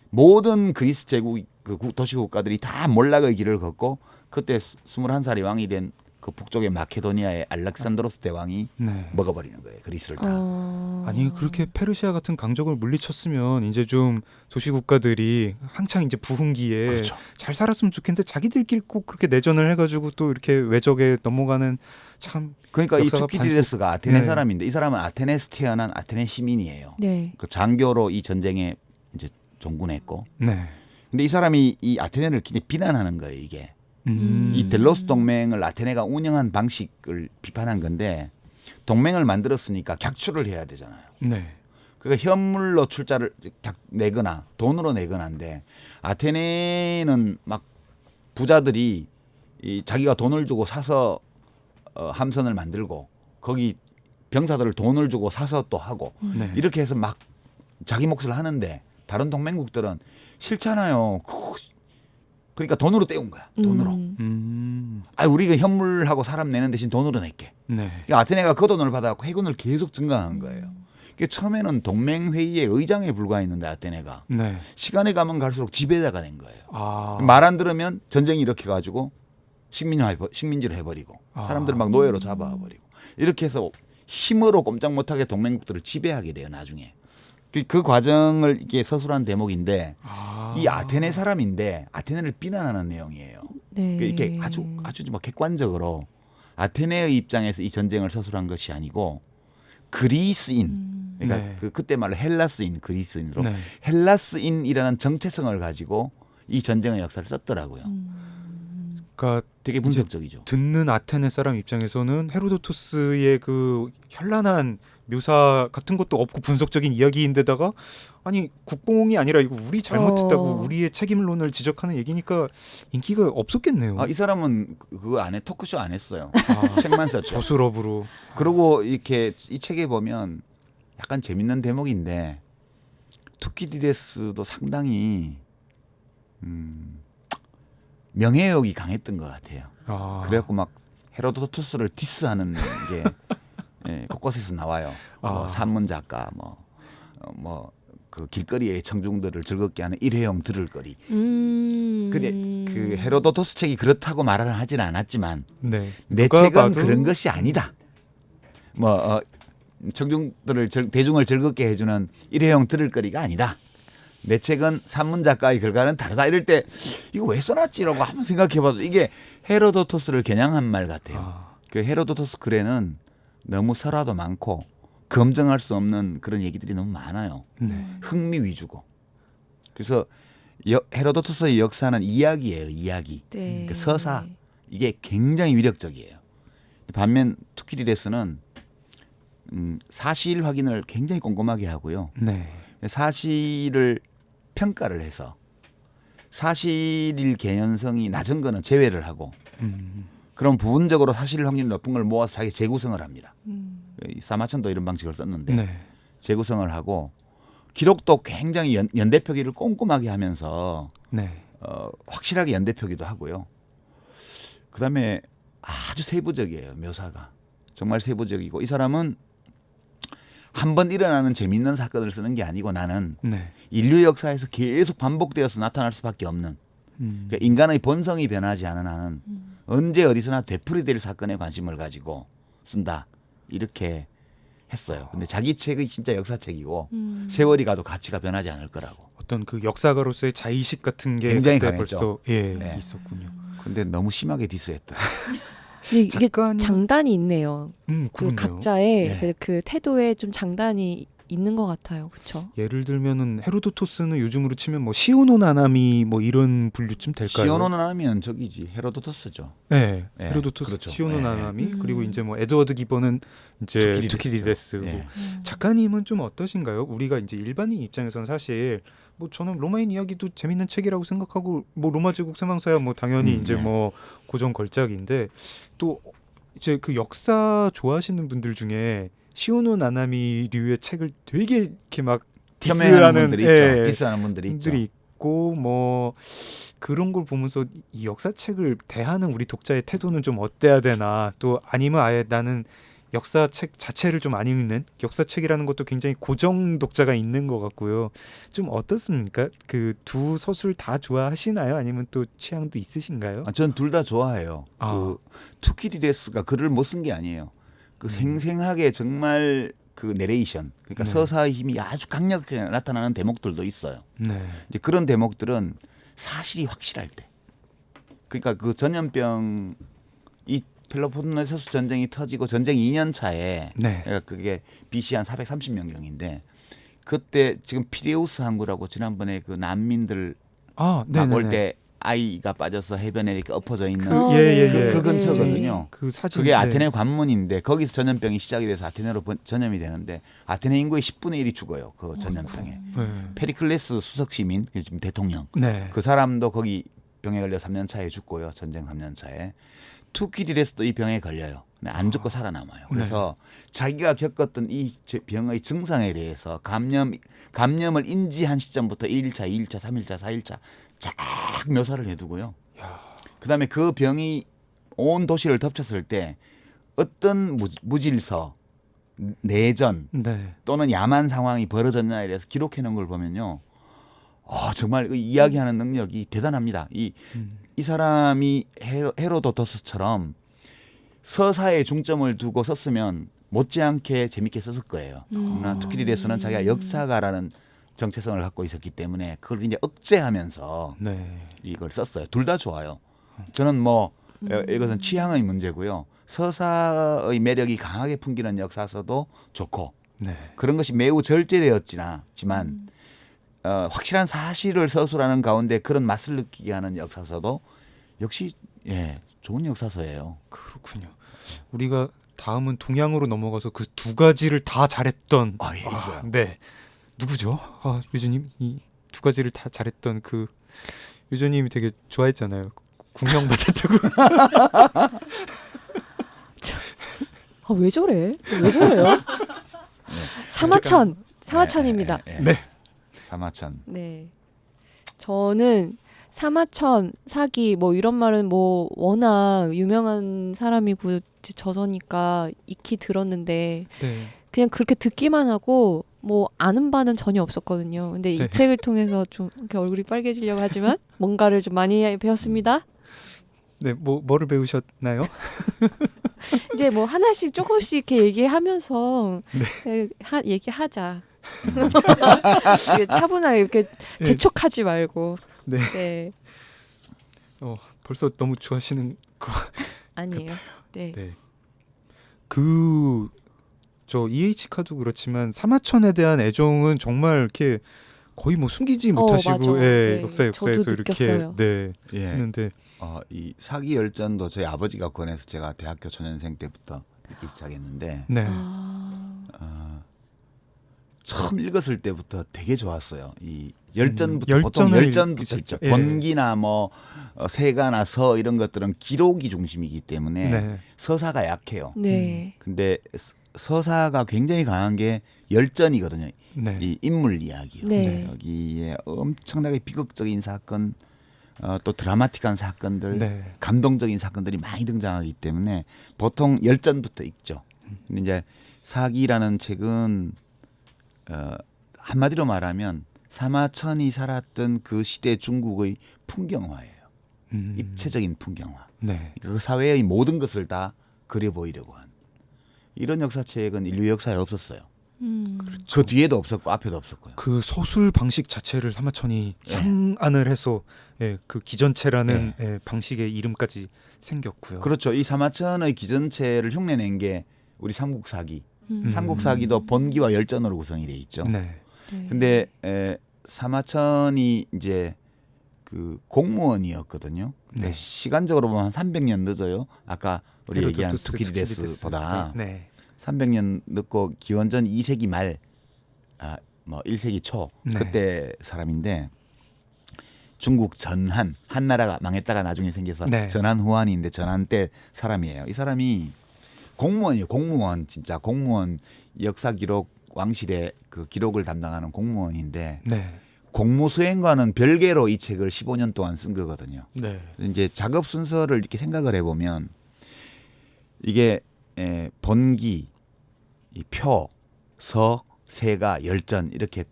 모든 그리스 제국 그 도시 국가들이 다 몰락의 길을 걷고 그때 21살이 왕이 된 그 북쪽의 마케도니아의 알렉산드로스 대왕이 네. 먹어버리는 거예요. 그리스를 다. 아니 그렇게 페르시아 같은 강적을 물리쳤으면 이제 좀 도시 국가들이 한창 이제 부흥기에 그렇죠. 잘 살았으면 좋겠는데 자기들끼리 꼭 그렇게 내전을 해가지고 또 이렇게 외적에 넘어가는 참 그러니까 이 역사가 투키디데스가 아테네 네. 사람인데 이 사람은 아테네에서 태어난 아테네 시민이에요. 네. 그 장교로 이 전쟁에 이제 종군했고. 네. 근데 이 사람이 이 아테네를 굉장히 비난하는 거예요. 이게 이 델로스 동맹을 아테네가 운영한 방식을 비판한 건데 동맹을 만들었으니까 객출을 해야 되잖아요. 네. 그러니까 현물로 출자를 내거나 돈으로 내거나인데 아테네는 막 부자들이 이 자기가 돈을 주고 사서 함선을 만들고 거기 병사들을 돈을 주고 사서 또 하고 네. 이렇게 해서 막 자기 몫을 하는데 다른 동맹국들은 싫잖아요. 그러니까 돈으로 때운 거야. 돈으로. 아, 우리가 현물하고 사람 내는 대신 돈으로 낼게. 네. 그러니까 아테네가 그 돈을 받아갖고 해군을 계속 증강한 거예요. 그러니까 처음에는 동맹회의의 의장에 불과했는데 아테네가 네. 시간이 가면 갈수록 지배자가 된 거예요. 아. 말 안 들으면 전쟁이 일으켜 가지고 식민지를 해버리고 사람들 막 노예로 잡아버리고 이렇게 해서 힘으로 꼼짝 못하게 동맹국들을 지배하게 돼요. 나중에. 그 과정을 이게 서술한 대목인데 이 아테네 사람인데 아테네를 비난하는 내용이에요. 네. 이렇게 아주 뭐 객관적으로 아테네의 입장에서 이 전쟁을 서술한 것이 아니고 그리스인 그러니까 네. 그때 말로 헬라스인 그리스인으로 네. 헬라스인이라는 정체성을 가지고 이 전쟁의 역사를 썼더라고요. 그러니까 되게 분석적이죠. 듣는 아테네 사람 입장에서는 헤로도토스의 그 현란한 묘사 같은 것도 없고 분석적인 이야기인데다가 아니 국뽕이 아니라 이거 우리 잘못했다고 우리의 책임론을 지적하는 얘기니까 인기가 없었겠네요. 이 사람은 그거 안 해 토크쇼 안 했어요. 책만 썼죠. 저술업으로. 그리고 이렇게 이 책에 보면 약간 재밌는 대목인데 투키디데스도 상당히 명예욕이 강했던 것 같아요. 그래갖고 막 헤로도토스를 디스하는 게 예, 곳곳에서 나와요. 뭐 산문 작가 뭐 그 길거리의 청중들을 즐겁게 하는 일회용 들을거리. 근데 그 헤로도토스 책이 그렇다고 말을 하지는 않았지만 네. 내 누가 책은 봐도 그런 것이 아니다. 뭐 청중들을 대중을 즐겁게 해주는 일회용 들을거리가 아니다. 내 책은 산문 작가의 결과는 다르다. 이럴 때 이거 왜 써놨지라고 한번 생각해봐도 이게 헤로도토스를 겨냥한 말 같아요. 그 헤로도토스 글에는 너무 설화도 많고 검증할 수 없는 그런 얘기들이 너무 많아요. 네. 흥미 위주고. 그래서 헤로도토스의 역사는 이야기예요. 이야기. 네. 그 서사. 이게 굉장히 위력적이에요. 반면 투키디데스는 사실 확인을 굉장히 꼼꼼하게 하고요. 네. 사실을 평가를 해서 사실일 개연성이 낮은 거는 제외를 하고 그럼 부분적으로 사실 확률이 높은 걸 모아서 자기 재구성을 합니다. 사마천도 이런 방식을 썼는데 네. 재구성을 하고 기록도 굉장히 연대표기를 꼼꼼하게 하면서 네. 확실하게 연대표기도 하고요. 그다음에 아주 세부적이에요. 묘사가. 정말 세부적이고 이 사람은 한 번 일어나는 재미있는 사건을 쓰는 게 아니고 나는 네. 인류 역사에서 계속 반복되어서 나타날 수밖에 없는 그러니까 인간의 본성이 변하지 않은 한은 언제 어디서나 되풀이될 사건에 관심을 가지고 쓴다. 이렇게 했어요. 근데 자기 책이 진짜 역사책이고 세월이 가도 가치가 변하지 않을 거라고. 어떤 그 역사가로서의 자의식 같은 게 굉장히 그때 강했죠. 벌써 네. 있었군요. 근데 너무 심하게 디스했다. 근데 이게 작가님- 장단이 있네요. 그 그렇네요. 각자의 네. 그 태도에 좀 장단이 있는 것 같아요. 그렇죠? 예를 들면은 헤로도토스는 요즘으로 치면 뭐 시오노 나나미 뭐 이런 분류쯤 될까요? 시오노는 하면 저기지 헤로도토스죠. 네, 네, 헤로도토스, 그렇죠. 시오노 네, 나나미 네. 그리고 이제 뭐 에드워드 기버는 이제 투키디데스고 네. 작가님은 좀 어떠신가요? 우리가 이제 일반인 입장에서는 사실 뭐 저는 로마인 이야기도 재밌는 책이라고 생각하고 뭐 로마 제국 세망사야 뭐 당연히 이제 네. 뭐 고전 걸작인데 또 이제 그 역사 좋아하시는 분들 중에 시오노 나나미류의 책을 되게 이렇게 막 폄훼하는 디스하는 분들이 예, 있죠. 디스하는 분들이 있죠. 분들이 있고 뭐 그런 걸 보면서 이 역사책을 대하는 우리 독자의 태도는 좀 어때야 되나 또 아니면 아예 나는 역사책 자체를 좀 안 읽는 역사책이라는 것도 굉장히 고정 독자가 있는 것 같고요. 좀 어떻습니까? 그 두 서술 다 좋아하시나요? 아니면 또 취향도 있으신가요? 전 둘 다 좋아해요. 아. 그 투키디데스가 글을 못 쓴 게 아니에요. 그 생생하게 정말 그 내레이션, 그러니까 네. 서사의 힘이 아주 강력하게 나타나는 대목들도 있어요. 네. 이제 그런 대목들은 사실이 확실할 때. 그러니까 그 전염병 이 펠로폰네소스 전쟁이 터지고 전쟁 2년 차에 네. 그러니까 그게 BC 한 430년경인데 그때 지금 피레우스 항구라고 지난번에 그 난민들 아, 막 네. 올 때 아이가 빠져서 해변에 이렇게 엎어져 있는 예. 그 근처거든요. 그 사진 그게 아테네 관문인데 거기서 전염병이 시작이 돼서 아테네로 전염이 되는데 아테네 인구의 10분의 1이 죽어요. 그 전염병에. 네. 페리클레스 수석 시민, 지금 대통령. 네. 그 사람도 거기 병에 걸려 3년 차에 죽고요. 전쟁 3년 차에. 투키디데스도 이 병에 걸려요. 근데 안 죽고 살아남아요. 그래서 자기가 겪었던 이 병의 증상에 대해서 감염을 인지한 시점부터 1일차, 2일차, 3일차, 4일차 쫙 묘사를 해두고요. 그다음에 그 병이 온 도시를 덮쳤을 때 어떤 무질서, 내전 네. 또는 야만 상황이 벌어졌냐에 대해서 기록해놓은 걸 보면요. 정말 그 이야기하는 능력이 대단합니다. 이 사람이 헤로도토스처럼 서사에 중점을 두고 썼으면 못지않게 재밌게 썼을 거예요. 그러나 투키디데스는 자기가 역사가라는 정체성을 갖고 있었기 때문에 그걸 이제 억제하면서 네. 이걸 썼어요. 둘 다 좋아요. 저는 뭐 이것은 취향의 문제고요. 서사의 매력이 강하게 풍기는 역사서도 좋고 네. 그런 것이 매우 절제되었지만 확실한 사실을 서술하는 가운데 그런 맛을 느끼게 하는 역사서도 역시 좋은 역사서예요. 그렇군요. 우리가 다음은 동양으로 넘어가서 그 두 가지를 다 잘했던 있어요. 네. 누구죠? 유주님 이 두 가지를 다 잘했던 그 유주님이 되게 좋아했잖아요. 궁형 받았다고. 왜 저래? 왜 저래요? 사마천입니다. 네. 사마천. 네. 저는 사마천, 사기 뭐 이런 말은 뭐 워낙 유명한 사람이고 저서니까 익히 들었는데 네. 그냥 그렇게 듣기만 하고 뭐 아는 바는 전혀 없었거든요. 근데 이 책을 통해서 좀 이렇게 얼굴이 빨개지려고 하지만 뭔가를 좀 많이 배웠습니다. 네, 뭐를 배우셨나요? 이제 뭐 하나씩 조금씩 이렇게 얘기하면서 얘기하자. 차분하게 이렇게 재촉하지 말고. 네. 네. 벌써 너무 좋아하시는 거 아니에요. 네. 네. 저 EH 카도 그렇지만 사마천에 대한 애정은 정말 이렇게 거의 뭐 숨기지 못하시고 역사에서 이렇게 느꼈어요. 했는데 이 사기 열전도 저희 아버지가 권해서 제가 대학교 초년생 때부터 읽기 시작했는데 네. 처음 읽었을 때부터 되게 좋았어요. 이 열전부터 보통 열전을 열전부터 있죠. 권기나 뭐 세가나 서 이런 것들은 기록이 중심이기 때문에 서사가 약해요. 네. 근데 서사가 굉장히 강한 게 열전이거든요. 네. 이 인물 이야기요. 네. 여기에 엄청나게 비극적인 사건, 또 드라마틱한 사건들, 네. 감동적인 사건들이 많이 등장하기 때문에 보통 열전부터 읽죠. 근데 이제 사기라는 책은 한마디로 말하면 사마천이 살았던 그 시대 중국의 풍경화예요. 입체적인 풍경화. 네. 그 사회의 모든 것을 다 그려 보이려고 한 이런 역사책은 인류 역사에 없었어요. 그 뒤에도 없었고 앞에도 없었고요. 그 서술 방식 자체를 사마천이 창안을 해서 그 기전체라는 방식의 이름까지 생겼고요. 그렇죠. 이 사마천의 기전체를 흉내낸 게 우리 삼국사기. 삼국사기도 본기와 열전으로 구성이 돼 있죠. 네. 근데 사마천이 이제 그 공무원이었거든요. 근데 시간적으로 보면 한 300년 늦어요. 아까 우리 얘기한 투키디데스보다 300년 늦고 기원전 2세기 말, 뭐 1세기 초 그때 사람인데 중국 전한 한나라가 망했다가 나중에 생겨서 전한 후한인데 전한 때 사람이에요. 이 사람이 공무원이에요. 공무원 진짜 공무원 역사 기록 왕실의 그 기록을 담당하는 공무원인데 공무 수행과는 별개로 이 책을 15년 동안 쓴 거거든요. 이제 작업 순서를 이렇게 생각을 해보면 이게 본기, 이 표, 서, 세가, 열전 이렇게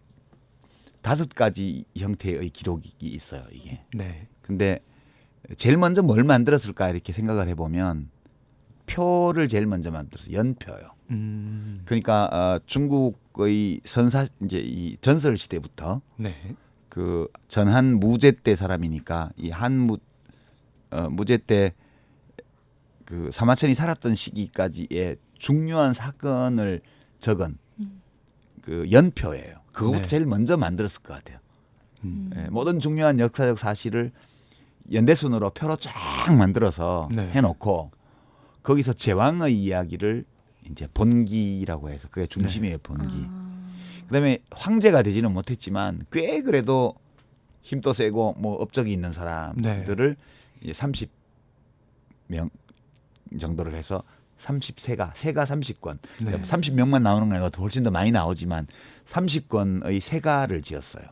5가지 형태의 기록이 있어요. 이게. 네. 근데 제일 먼저 뭘 만들었을까 이렇게 생각을 해보면 표를 제일 먼저 만들었어요. 연표요. 그러니까 중국의 이제 이 전설 시대부터 네. 그 전한 무제 때 사람이니까 이 한무 무제 때 그 사마천이 살았던 시기까지의 중요한 사건을 적은 그 연표예요. 그것부터 네. 제일 먼저 만들었을 것 같아요. 모든 중요한 역사적 사실을 연대순으로 표로 쫙 만들어서 네. 해놓고 거기서 제왕의 이야기를 이제 본기라고 해서 그게 중심이에요. 본기. 그다음에 황제가 되지는 못했지만 꽤 그래도 힘도 세고 뭐 업적이 있는 사람들을 이제 30명 정도를 해서 30세가 30권 네. 30명만 나오는 거 아니고 훨씬 더 많이 나오지만 30권의 세가를 지었어요.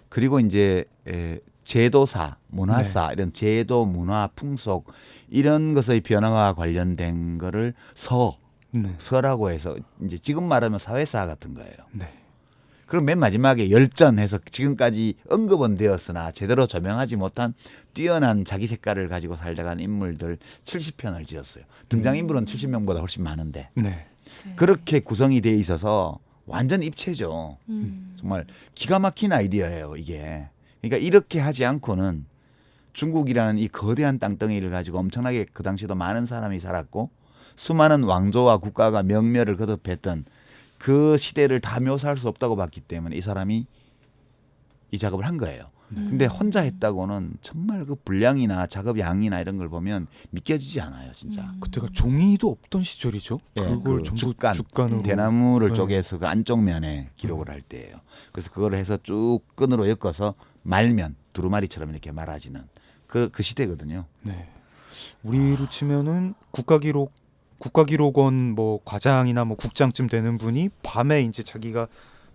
그리고 이제 제도사, 문화사 이런 제도, 문화, 풍속 이런 것의 변화와 관련된 거를 서라고 해서 이제 지금 말하면 사회사 같은 거예요. 네. 그럼 맨 마지막에 열전해서 지금까지 언급은 되었으나 제대로 조명하지 못한 뛰어난 자기 색깔을 가지고 살다간 인물들 70편을 지었어요. 등장인물은 70명보다 훨씬 많은데 네. 그렇게 구성이 돼 있어서 완전 입체죠. 정말 기가 막힌 아이디어예요, 이게. 그러니까 이렇게 하지 않고는 중국이라는 이 거대한 땅덩이를 가지고 엄청나게 그 당시에도 많은 사람이 살았고 수많은 왕조와 국가가 명멸을 거듭했던 그 시대를 다 묘사할 수 없다고 봤기 때문에 이 사람이 이 작업을 한 거예요. 근데 혼자 했다고는 정말 그 분량이나 작업 양이나 이런 걸 보면 믿겨지지 않아요, 진짜. 그때가 종이도 없던 시절이죠. 예, 그걸 그 전부 죽간, 죽간으로 대나무를 네. 쪼개서 그 안쪽 면에 기록을 할 때예요. 그래서 그걸 해서 쭉 끈으로 엮어서 말면 두루마리처럼 이렇게 말아지는 그 시대거든요. 네. 우리로 치면은 국가기록원 뭐 과장이나 뭐 국장쯤 되는 분이 밤에 이제 자기가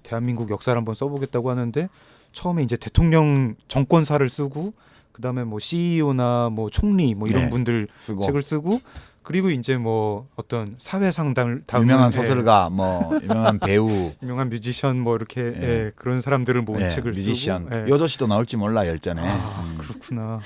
대한민국 역사를 한번 써보겠다고 하는데 처음에 이제 대통령 정권사를 쓰고 그다음에 뭐 CEO나 뭐 총리 뭐 이런 네, 분들 쓰고. 책을 쓰고 그리고 이제 뭐 어떤 사회상담 유명한 소설가, 뭐 유명한 배우, 유명한 뮤지션 뭐 이렇게 예. 예, 그런 사람들을 모은 책을 뮤지션, 쓰고 예. 여조 씨도 나올지 몰라 열전에. 그렇구나.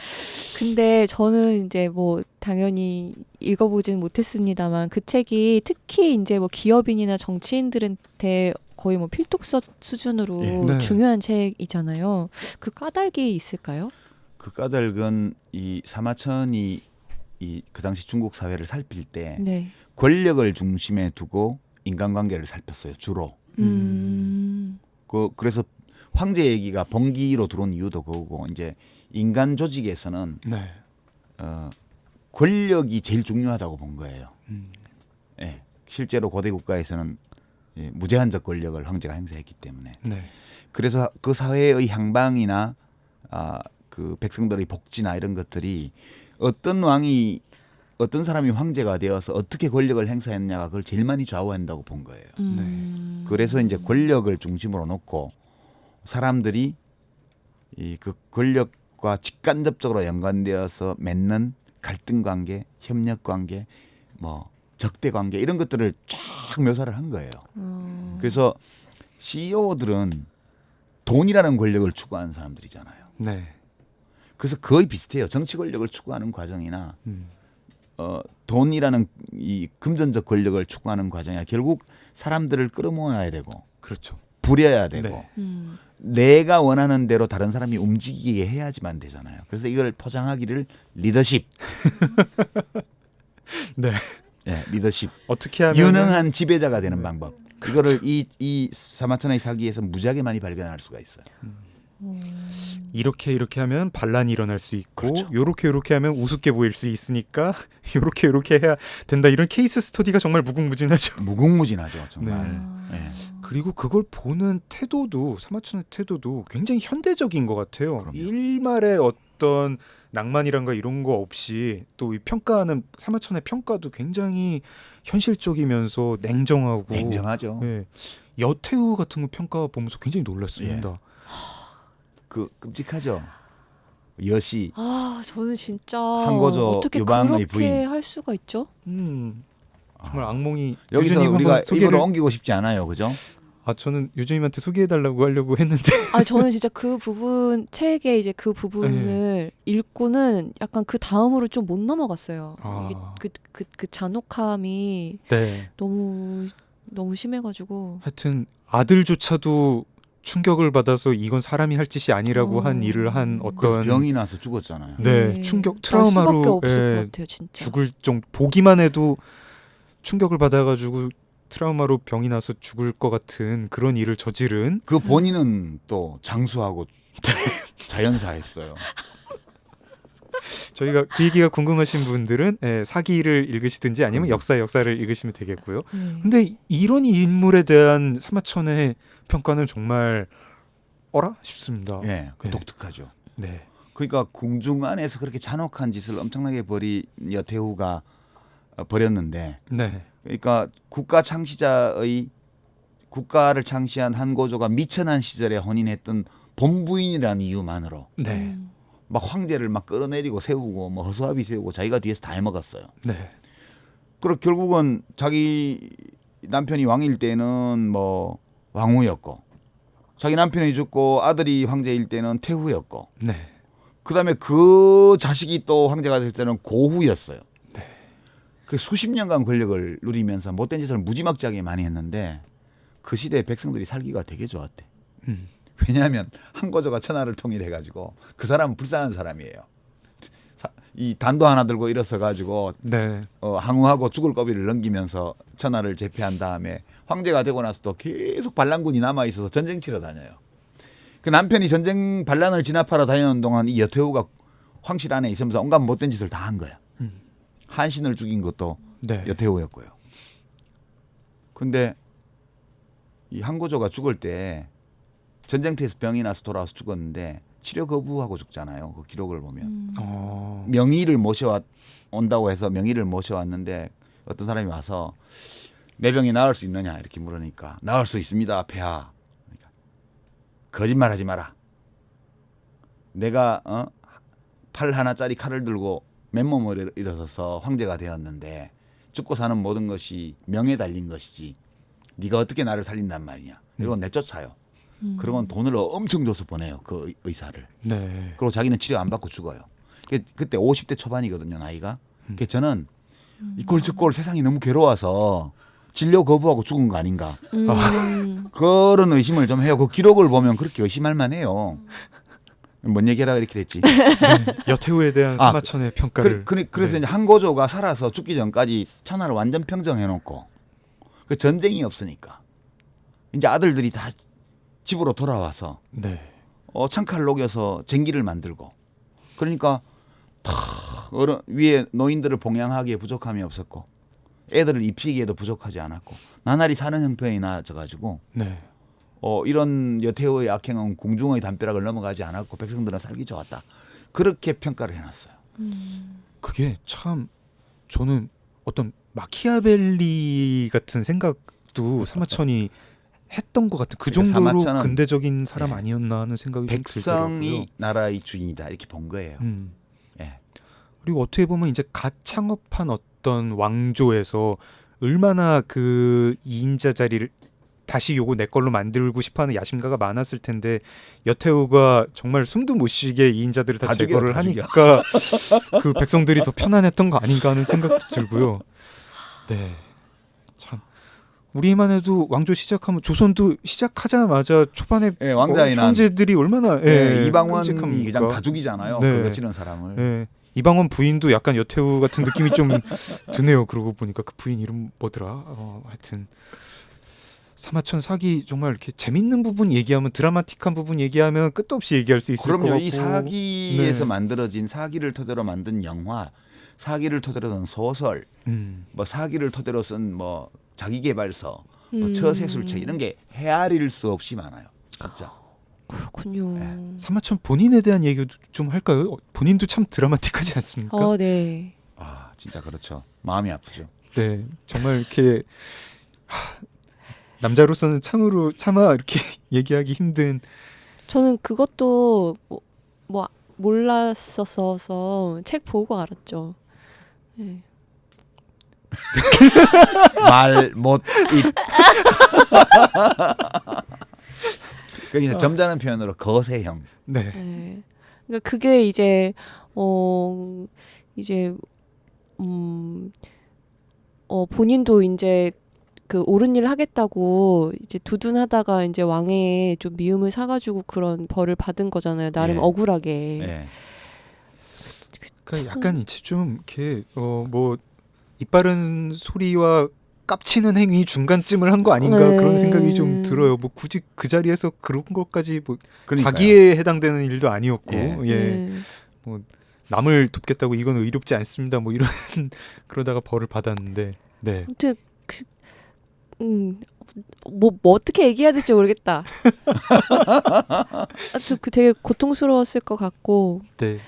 근데 저는 이제 뭐 당연히 읽어보진 못했습니다만 그 책이 특히 이제 뭐 기업인이나 정치인들한테 거의 뭐 필독서 수준으로 예. 네. 중요한 책이잖아요. 그 까닭이 있을까요? 그 까닭은 이 사마천이 이 그 당시 중국 사회를 살필 때 네. 권력을 중심에 두고 인간관계를 살폈어요, 주로. 그래서 황제 얘기가 본기로 들어온 이유도 그거고 이제 인간 조직에서는 네. 권력이 제일 중요하다고 본 거예요. 예, 실제로 고대 국가에서는 무제한적 권력을 황제가 행사했기 때문에. 네. 그래서 그 사회의 향방이나 그 백성들의 복지나 이런 것들이 어떤 사람이 황제가 되어서 어떻게 권력을 행사했냐가 그걸 제일 많이 좌우한다고 본 거예요. 그래서 이제 권력을 중심으로 놓고 사람들이 그 권력과 직간접적으로 연관되어서 맺는 갈등 관계, 협력 관계, 뭐 적대 관계 이런 것들을 쫙 묘사를 한 거예요. 그래서 CEO들은 돈이라는 권력을 추구하는 사람들이잖아요. 네. 그래서 거의 비슷해요. 정치 권력을 추구하는 과정이나 돈이라는 이 금전적 권력을 추구하는 과정이야. 결국 사람들을 끌어모아야 되고, 그렇죠. 부려야 되고, 네. 내가 원하는 대로 다른 사람이 움직이게 해야지만 되잖아요. 그래서 이걸 포장하기를 리더십. 네. 예, 리더십. 어떻게 하면 유능한 지배자가 되는 방법. 그거를 이 사마천의 사기에서 무지하게 많이 발견할 수가 있어요. 이렇게 하면 반란이 일어날 수 있고 그렇죠. 요렇게 하면 우습게 보일 수 있으니까 요렇게 해야 된다. 이런 케이스 스터디가 정말 무궁무진하죠. 무궁무진하죠, 정말. 네. 예. 그리고 그걸 보는 태도도 사마천의 태도도 굉장히 현대적인 것 같아요. 그럼요. 일말의 어떤 낭만이란가 이런 거 없이 또 이 평가하는 사마천의 평가도 굉장히 현실적이면서 냉정하고 냉정하죠. 네. 여태우 같은 거 평가 보면서 굉장히 놀랐습니다. 그 끔찍하죠. 여시 저는 진짜 한고조 어떻게 유방의 그렇게 부인. 할 수가 있죠? 정말 악몽이. 여기서 유주님 우리가 한번 입으로 옮기고 싶지 않아요, 그죠? 저는 유주님한테 소개해달라고 하려고 했는데. 저는 진짜 그 부분 책에 이제 그 부분을 읽고는 약간 그 다음으로 좀 못 넘어갔어요. 이게 그 잔혹함이 네. 너무 심해가지고. 하여튼 아들조차도 충격을 받아서 이건 사람이 할 짓이 아니라고 한 일을 한 그래서 어떤 병이 나서 죽었잖아요. 네, 충격 날 수밖에 트라우마로 없을 것 같아요, 진짜. 죽을 정도 보기만 해도 충격을 받아가지고 트라우마로 병이 나서 죽을 것 같은 그런 일을 저지른 그 본인은 또 장수하고 자연사했어요. 저희가 그 얘기가 궁금하신 분들은 사기를 읽으시든지 아니면 역사를 읽으시면 되겠고요. 근데 이런 인물에 대한 사마천의 평가는 정말 어라 싶습니다. 예, 독특하죠. 네. 그러니까 궁중 안에서 그렇게 잔혹한 짓을 엄청나게 벌인 여태후가 벌였는데, 네. 그러니까 국가를 창시한 한고조가 미천한 시절에 혼인했던 본부인이라는 이유만으로 네. 막 황제를 막 끌어내리고 세우고 뭐 허수아비 세우고 자기가 뒤에서 다 해먹었어요. 네. 그리고 결국은 자기 남편이 왕일 때는 뭐 왕후였고, 자기 남편이 죽고 아들이 황제일 때는 태후였고, 네. 그다음에 그 자식이 또 황제가 될 때는 고후였어요. 네. 그 수십 년간 권력을 누리면서 못된 짓을 무지막지하게 많이 했는데 그 시대에 백성들이 살기가 되게 좋았대. 왜냐하면 한고조가 천하를 통일해가지고 그 사람은 불쌍한 사람이에요. 이 단도 하나 들고 일어서 가지고 네. 항우하고 죽을 고비를 넘기면서 천하를 제패한 다음에 황제가 되고 나서도 계속 반란군이 남아 있어서 전쟁 치러 다녀요. 그 남편이 전쟁 반란을 진압하러 다니는 동안 이 여태후가 황실 안에 있으면서 온갖 못된 짓을 다 한 거야. 한신을 죽인 것도 네. 여태후였고요. 근데 이 한고조가 죽을 때 전쟁터에서 병이 나서 돌아와서 죽었는데 치료 거부하고 죽잖아요. 그 기록을 보면. 명의를 온다고 해서 명의를 모셔왔는데 어떤 사람이 와서 내 병이 나을 수 있느냐 이렇게 물으니까 나을 수 있습니다, 폐하. 그러니까 거짓말하지 마라. 내가 팔 하나짜리 칼을 들고 맨몸을 일어서서 황제가 되었는데 죽고 사는 모든 것이 명에 달린 것이지 네가 어떻게 나를 살린단 말이냐. 이러고 내쫓아요. 그러면 돈을 엄청 줘서 보내요, 그 의사를. 네. 그리고 자기는 치료 안 받고 죽어요. 그때 50대 초반이거든요, 나이가. 그래서 저는 이꼴저꼴 세상이 너무 괴로워서 진료 거부하고 죽은 거 아닌가. 그런 의심을 좀 해요. 그 기록을 보면 그렇게 의심할 만해요. 뭔 얘기하다가 이렇게 됐지. 여태후에 대한 사마천의 평가를. 그래서 네. 이제 한고조가 살아서 죽기 전까지 천하를 완전 평정해놓고 그 전쟁이 없으니까 이제 아들들이 다 집으로 돌아와서 네. 창칼 녹여서 쟁기를 만들고, 그러니까 위에 노인들을 봉양하기에 부족함이 없었고 애들을 입히기에도 부족하지 않았고 나날이 사는 형편이 나아져가지고 네. 이런 여태후의 악행은 궁중의 담벼락을 넘어가지 않았고 백성들은 살기 좋았다. 그렇게 평가를 해놨어요. 그게 참 저는 어떤 마키아벨리 같은 생각도 사마천이 했던 것 같은 그 정도로 근대적인 사람 아니었나 하는 생각이 좀 들더라고요. 백성이 나라의 주인이다 이렇게 본 거예요. 예. 그리고 어떻게 보면 이제 갓 창업한 어떤 왕조에서 얼마나 그 2인자 자리를 다시 요거 내 걸로 만들고 싶어하는 야심가가 많았을 텐데 여태후가 정말 숨도 못 쉬게 2인자들을 다 제거를 하니까 그 백성들이 더 편안했던 거 아닌가 하는 생각도 들고요. 네, 참 우리만 해도 왕조 시작하면 조선도 시작하자마자 초반에 왕자의 난 형제들이 얼마나 이방원이 그냥 가족이잖아요. 네. 그거 치는 사람을. 네. 이방원 부인도 약간 여태후 같은 느낌이 좀 드네요. 그러고 보니까 그 부인 이름 뭐더라? 하여튼 사마천 사기 정말 이렇게 재밌는 부분 얘기하면 드라마틱한 부분 얘기하면 끝도 없이 얘기할 수 있을 것 같고. 그럼요. 이 사기에서 만들어진 사기를 토대로 만든 영화, 사기를 토대로 든 소설, 뭐 사기를 토대로 쓴 뭐 자기계발서, 뭐 처세술책 이런 게 헤아릴 수 없이 많아요. 진짜. 그렇군요. 네. 사마천 본인에 대한 얘기도 좀 할까요? 본인도 참 드라마틱하지 않습니까? 네. 진짜 그렇죠. 마음이 아프죠. 네, 정말 이렇게 남자로서는 참으로 차마 이렇게 얘기하기 힘든. 저는 그것도 뭐 몰랐었어서 책 보고 알았죠. 네. 말 못 잇. 그러니까 점잖은 표현으로 거세형. 네. 네. 그러니까 그게 이제 이제 본인도 이제 그 옳은 일 하겠다고 이제 두둔하다가 이제 왕의 좀 미움을 사가지고 그런 벌을 받은 거잖아요. 나름 예. 억울하게. 예. 그러니까 약간 이제 좀 이렇게 뭐 이빠른 소리와 깝치는 행위 중간쯤을 한 거 아닌가 네. 그런 생각이 좀 들어요. 뭐 굳이 그 자리에서 그런 것까지 뭐 그러니까요. 자기에 해당되는 일도 아니었고, 예. 예. 뭐 남을 돕겠다고 이건 의롭지 않습니다. 뭐 이런 그러다가 벌을 받았는데, 네. 아무튼 뭐 어떻게 얘기해야 될지 모르겠다. 아무튼 그 되게 고통스러웠을 것 같고. 네.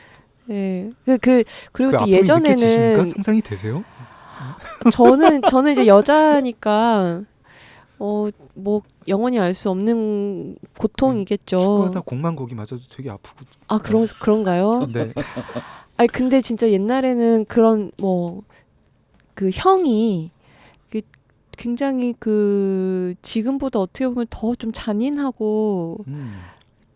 예. 그리고 그 또 아픔이 예전에는 느껴지십니까? 상상이 되세요? 저는 이제 여자니까 뭐 영원히 알 수 없는 고통이겠죠. 축구하다 공만 거기 맞아도 되게 아프고. 아 그런가요? 네. 아니 근데 진짜 옛날에는 그런 뭐 그 형이 굉장히 그 지금보다 어떻게 보면 더 좀 잔인하고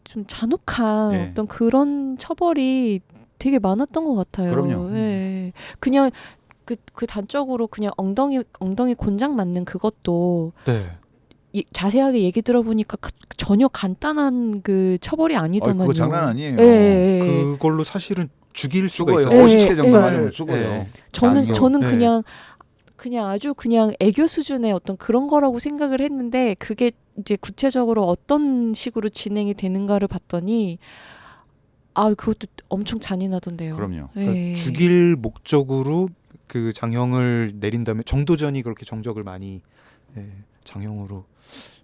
좀 잔혹한 예. 어떤 그런 처벌이 되게 많았던 것 같아요. 그럼요. 예. 그냥 그 단적으로 그냥 엉덩이 곤장 맞는 그것도 네. 자세하게 얘기 들어보니까 전혀 간단한 그 처벌이 아니더만요. 그거 장난 아니에요. 예. 그걸로 사실은 죽일 수가 죽어요. 있어요. 50개 정도 예. 맞으면 죽어요. 예. 저는 네. 그냥 아주 그냥 애교 수준의 어떤 그런 거라고 생각을 했는데 그게 이제 구체적으로 어떤 식으로 진행이 되는가를 봤더니 그것도 엄청 잔인하던데요. 그럼요. 예. 그러니까 죽일 목적으로 그 장형을 내린다면 정도전이 그렇게 정적을 많이 장형으로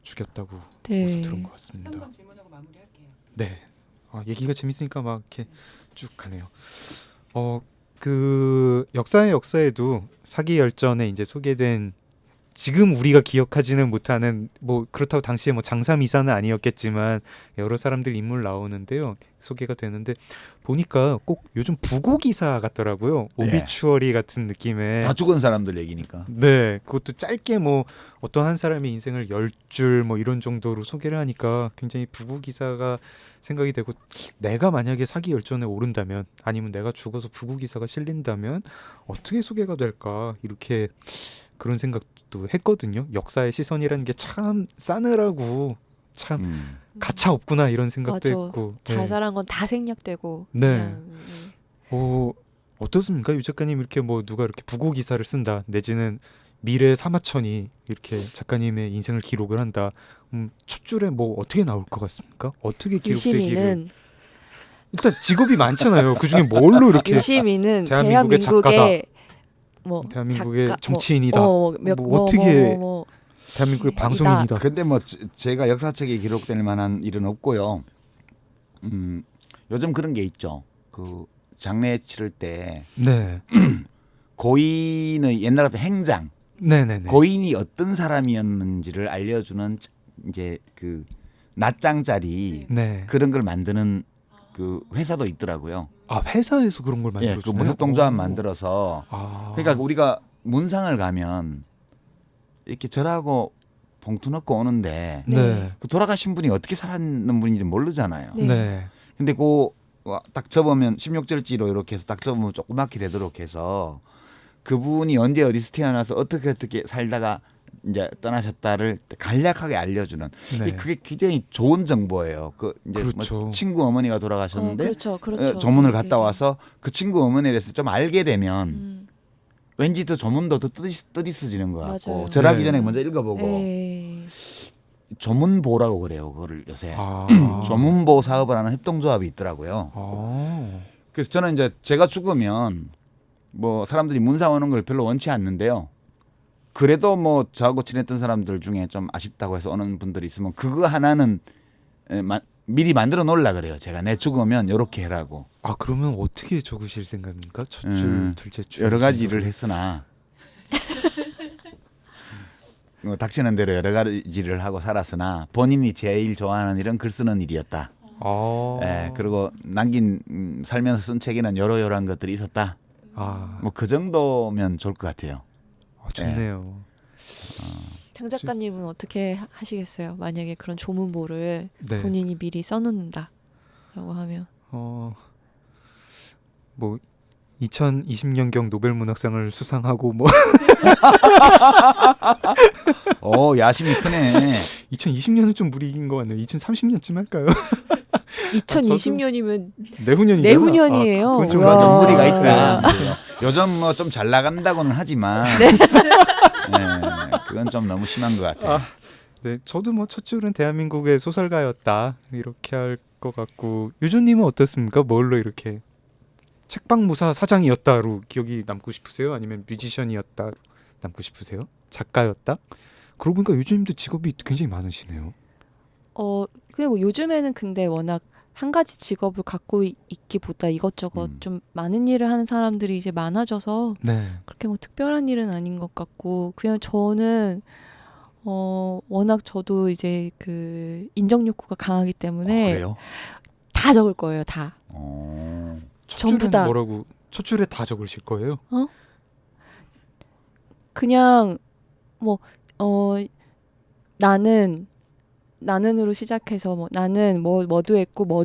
죽였다고 네. 어디서 들은 것 같습니다. 3번 질문하고 마무리할게요. 네. 얘기가 재밌으니까 막 이렇게 쭉 가네요. 그 역사에도 사기 열전에 이제 소개된 지금 우리가 기억하지는 못하는 뭐 그렇다고 당시에 뭐 장사미사는 아니었겠지만 여러 사람들 인물 나오는데요. 소개가 되는데 보니까 꼭 요즘 부고 기사 같더라고요. 네. 오비추어리 같은 느낌의. 다 죽은 사람들 얘기니까. 네, 그것도 짧게 뭐 어떤 한 사람의 인생을 10줄 뭐 이런 정도로 소개를 하니까 굉장히 부고 기사가 생각이 되고 내가 만약에 사기 열전에 오른다면 아니면 내가 죽어서 부고 기사가 실린다면 어떻게 소개가 될까 이렇게 그런 생각도 했거든요. 역사의 시선이라는 게 참 싸늘하고 참 가차 없구나 이런 생각도 맞아. 했고. 자잘한 건 다 생략되고. 네. 어떻습니까? 유 작가님 이렇게 뭐 누가 이렇게 부고 기사를 쓴다 내지는 미래 사마천이 이렇게 작가님의 인생을 기록을 한다. 첫 줄에 뭐 어떻게 나올 것 같습니까? 어떻게 기록되기를? 유시민은 일단 직업이 많잖아요. 그 중에 뭘로 이렇게 유시민은 대한민국의 대한민국의 뭐 대한민국의 작가, 정치인이다. 뭐 어떻게 대한민국의 방송인이다. 근데 뭐 제가 역사책에 기록될 만한 일은 없고요. 요즘 그런 게 있죠. 그 장례 치를 때 네. 고인의 옛날 같은 행장, 네네네. 고인이 어떤 사람이었는지를 알려주는 이제 그 낱장짜리 네. 그런 걸 만드는 그 회사도 있더라고요. 회사에서 그런 걸 예, 만들었어요. 그 협동조합 만들어서. 그러니까 우리가 문상을 가면 이렇게 절하고 봉투 넣고 오는데 네. 그 돌아가신 분이 어떻게 살았는 분인지 모르잖아요. 네. 네. 근데 그 딱 접으면 16절지로 이렇게 해서 딱 접으면 조그맣게 되도록 해서 그분이 언제 어디서 태어나서 어떻게 살다가 이제 떠나셨다를 간략하게 알려주는 네. 그게 굉장히 좋은 정보예요. 그 이제 그렇죠. 뭐 친구 어머니가 돌아가셨는데 그렇죠. 조문을 갔다 네. 와서 그 친구 어머니에 대해서 좀 알게 되면 왠지 더 조문도 더 뜻있어지는 것 같고 맞아요. 절하기 네. 전에 먼저 읽어보고 에이. 조문보라고 그래요. 그거를 요새 아. 조문보 사업을 하는 협동조합이 있더라고요. 아. 그래서 저는 이제 제가 죽으면 뭐 사람들이 문상 오는 걸 별로 원치 않는데요. 그래도 뭐 저하고 친했던 사람들 중에 좀 아쉽다고 해서 오는 분들이 있으면 그거 하나는 미리 만들어 놓으려 그래요. 제가 내 죽으면 이렇게 해라고. 그러면 어떻게 적으실 생각입니까? 첫 줄, 둘째 줄. 여러 가지 일을 했으나 닥치는 대로 여러 가지 일을 하고 살았으나 본인이 제일 좋아하는 일은 글 쓰는 일이었다. 그리고 남긴 살면서 쓴 책에는 여러여러한 것들이 있었다. 뭐 그 정도면 좋을 것 같아요. 좋네요. 장 작가님은 어떻게 하시겠어요? 만약에 그런 조문보를 네. 본인이 미리 써놓는다라고 하면. 뭐 2020년경 노벨문학상을 수상하고 뭐 야심이 크네. 2020년은 좀 무리인 것 같네요. 2030년쯤 할까요? 2020년이면 내후년이잖아. 내후년이에요. 그건 좀 우와. 좀 무리가 네. 있다. 요즘 뭐 좀 잘 나간다고는 하지만 그건 좀 너무 심한 것 같아요. 네, 저도 뭐 첫 줄은 대한민국의 소설가였다 이렇게 할 것 같고 유조님은 어떻습니까? 뭘로 이렇게 책방무사 사장이었다로 기억이 남고 싶으세요? 아니면 뮤지션이었다 남고 싶으세요? 작가였다? 그러고 보니까 유조님도 직업이 굉장히 많으시네요. 근데 뭐 요즘에는 근데 워낙 한 가지 직업을 갖고 있기보다 이것저것 좀 많은 일을 하는 사람들이 이제 많아져서 네. 그렇게 뭐 특별한 일은 아닌 것 같고 그냥 저는 워낙 저도 이제 그 인정 욕구가 강하기 때문에 그래요? 다 적을 거예요. 다. 첫 전부 줄은 다. 뭐라고? 첫 줄에 다 적으실 거예요? 그냥 뭐 나는으로 시작해서 뭐 나는 뭐도 했고 뭐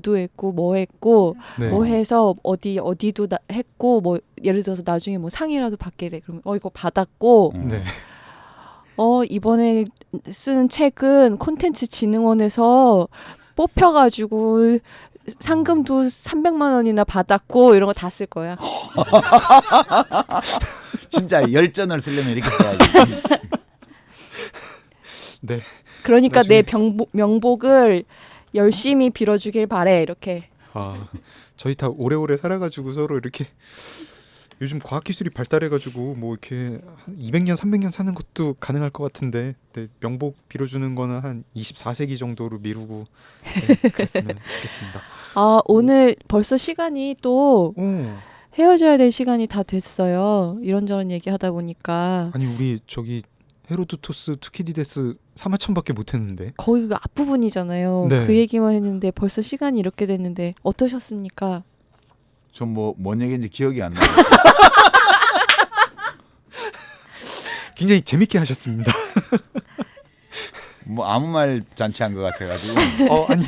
했고 네. 뭐 해서 어디도 했고 뭐 예를 들어서 나중에 뭐 상이라도 받게 돼 그러면 이거 받았고 네. 이번에 쓴 책은 콘텐츠 진흥원에서 뽑혀가지고 상금도 300만 원이나 받았고 이런 거 다 쓸 거야. 진짜 열전을 쓰려면 이렇게 써야지. 네. 그러니까 나중에- 내 명복을 열심히 빌어주길 바래 이렇게. 저희 다 오래오래 살아가지고 서로 이렇게 요즘 과학기술이 발달해가지고 뭐 이렇게 한 200년, 300년 사는 것도 가능할 것 같은데 네, 명복 빌어주는 거는 한 24세기 정도로 미루고 그랬으면 좋겠습니다. 오늘 벌써 시간이 또 오, 헤어져야 될 시간이 다 됐어요. 이런저런 얘기하다 보니까 아니 우리 저기 헤로도토스 투키디데스 3화천밖에 못했는데 거기 그 앞부분이잖아요. 네. 그 얘기만 했는데 벌써 시간이 이렇게 됐는데 어떠셨습니까? 전 뭔 얘기인지 기억이 안 나요. 굉장히 재밌게 하셨습니다. 뭐 아무 말 잔치한 것 같아가지고. 아니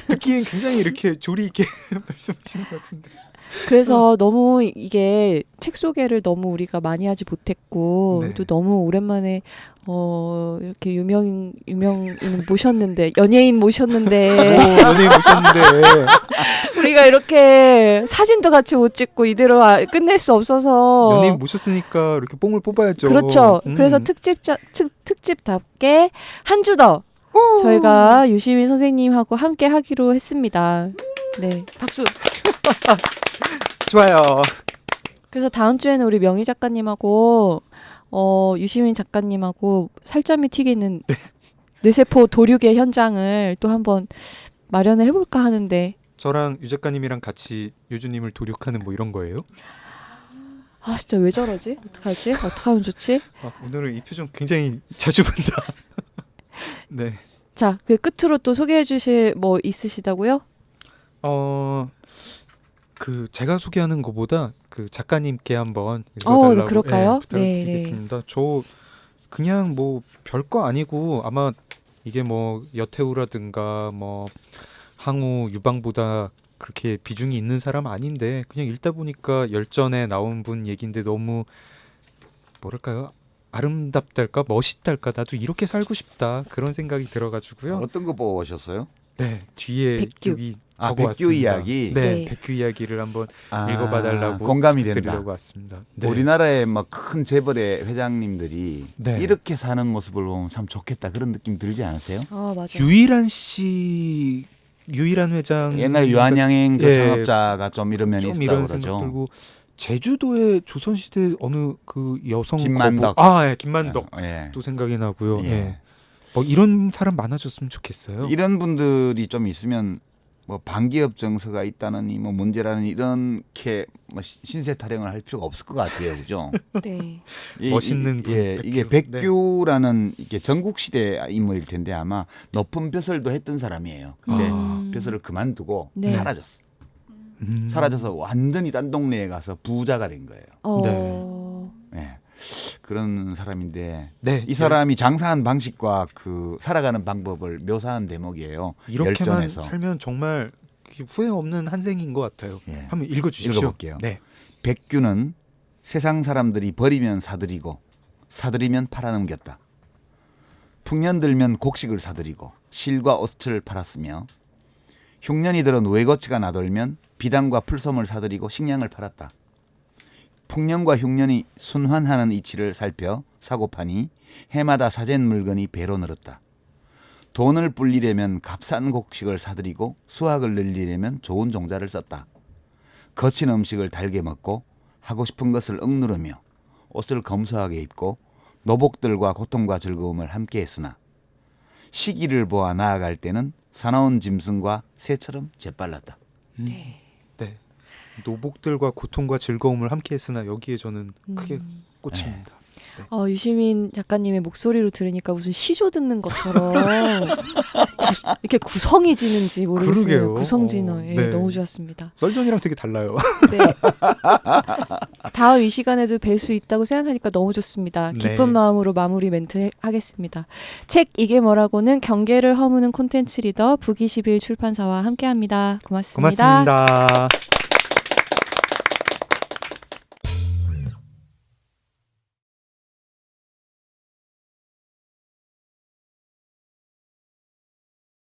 듣기엔 굉장히 이렇게 조리 있게 말씀하신 것 같은데. 그래서 너무 이게 책 소개를 너무 우리가 많이 하지 못했고 네. 또 너무 오랜만에 이렇게 유명인 모셨는데 연예인 모셨는데 연예인 모셨는데 우리가 이렇게 사진도 같이 못 찍고 이대로 끝낼 수 없어서 연예인 모셨으니까 이렇게 뽕을 뽑아야죠. 그렇죠. 그래서 특집답게 한 주 더 저희가 유시민 선생님하고 함께 하기로 했습니다. 네, 박수. 좋아요. 그래서 다음 주에는 우리 명희 작가님하고 유시민 작가님하고 살점이 튀기는 뇌세포 도륙의 현장을 또 한번 마련을 해볼까 하는데 저랑 유 작가님이랑 같이 유주님을 도륙하는 뭐 이런 거예요? 진짜 왜 저러지? 어떡하지? 어떡하면 좋지? 오늘은 이 표정 굉장히 자주 본다. 네. 자, 그 끝으로 또 소개해 주실 뭐 있으시다고요? 그 제가 소개하는 것보다 그 작가님께 한번 읽어달라고 그럴까요? 부탁드리겠습니다. 저 그냥 뭐 별거 아니고 아마 이게 뭐 여태우라든가 뭐 항우 유방보다 그렇게 비중이 있는 사람 아닌데 그냥 읽다 보니까 열전에 나온 분 얘긴데 너무 뭐랄까요? 아름답달까 멋있달까 나도 이렇게 살고 싶다 그런 생각이 들어가지고요. 어떤 거 보고 오셨어요? 네 뒤에 백규. 여기 백규 적어왔습니다. 이야기. 네, 네. 백규 이야기를 한번 읽어봐달라고 공감이 된다. 드리려고 왔습니다. 네. 우리나라의 막 큰 재벌의 회장님들이 네. 이렇게 사는 모습을 보면 참 좋겠다 그런 느낌 들지 않으세요? 맞아요. 유일한 회장 옛날 유한양행 그 예, 창업자가 좀 이런 면이 좀 있다고 이런 그러죠. 생각 들고 제주도의 조선시대 어느 그 여성 김만덕. 거부 김만덕 예. 또 생각이 나고요. 예. 예. 뭐 이런 사람 많아졌으면 좋겠어요. 이런 분들이 좀 있으면 뭐 반기업 정서가 있다느니 뭐 문제라는 이렇게 뭐 신세 타령을 할 필요가 없을 것 같아요, 그죠? 네. 멋있는 분, 이게 백규. 백규라는 이게 전국 시대 인물일 텐데 아마 높은 벼슬도 했던 사람이에요. 근데 벼슬을 그만두고 네. 사라졌어. 사라져서 완전히 딴 동네에 가서 부자가 된 거예요. 네. 예. 그런 사람인데 네, 이 사람이 장사한 방식과 그 살아가는 방법을 묘사한 대목이에요. 이렇게만 열전에서. 살면 정말 후회 없는 한생인 것 같아요. 예. 한번 읽어주십시오. 읽어볼게요. 네. 백규는 세상 사람들이 버리면 사들이고 사들이면 팔아넘겼다. 풍년 들면 곡식을 사들이고 실과 옷을 팔았으며 흉년이 들어 외거치가 나돌면 비단과 풀섬을 사들이고 식량을 팔았다. 풍년과 흉년이 순환하는 이치를 살펴 사고 파니 해마다 사재는 물건이 배로 늘었다. 돈을 불리려면 값싼 곡식을 사들이고 수확을 늘리려면 좋은 종자를 썼다. 거친 음식을 달게 먹고 하고 싶은 것을 억누르며 옷을 검소하게 입고 노복들과 고통과 즐거움을 함께 했으나 시기를 보아 나아갈 때는 사나운 짐승과 새처럼 재빨랐다. 네. 네. 노복들과 고통과 즐거움을 함께했으나 여기에 저는 크게 꽂힙니다. 유시민 작가님의 목소리로 들으니까 무슨 시조 듣는 것처럼 이렇게 구성해지는지 모르겠어요. 그러게요. 구성진어. 예, 네. 너무 좋았습니다. 썰전이랑 되게 달라요. 네. 다음 이 시간에도 뵐 수 있다고 생각하니까 너무 좋습니다. 네. 기쁜 마음으로 마무리 멘트 하겠습니다. 책 이게 뭐라고는 경계를 허무는 콘텐츠 리더 북21 출판사와 함께합니다. 고맙습니다. 고맙습니다.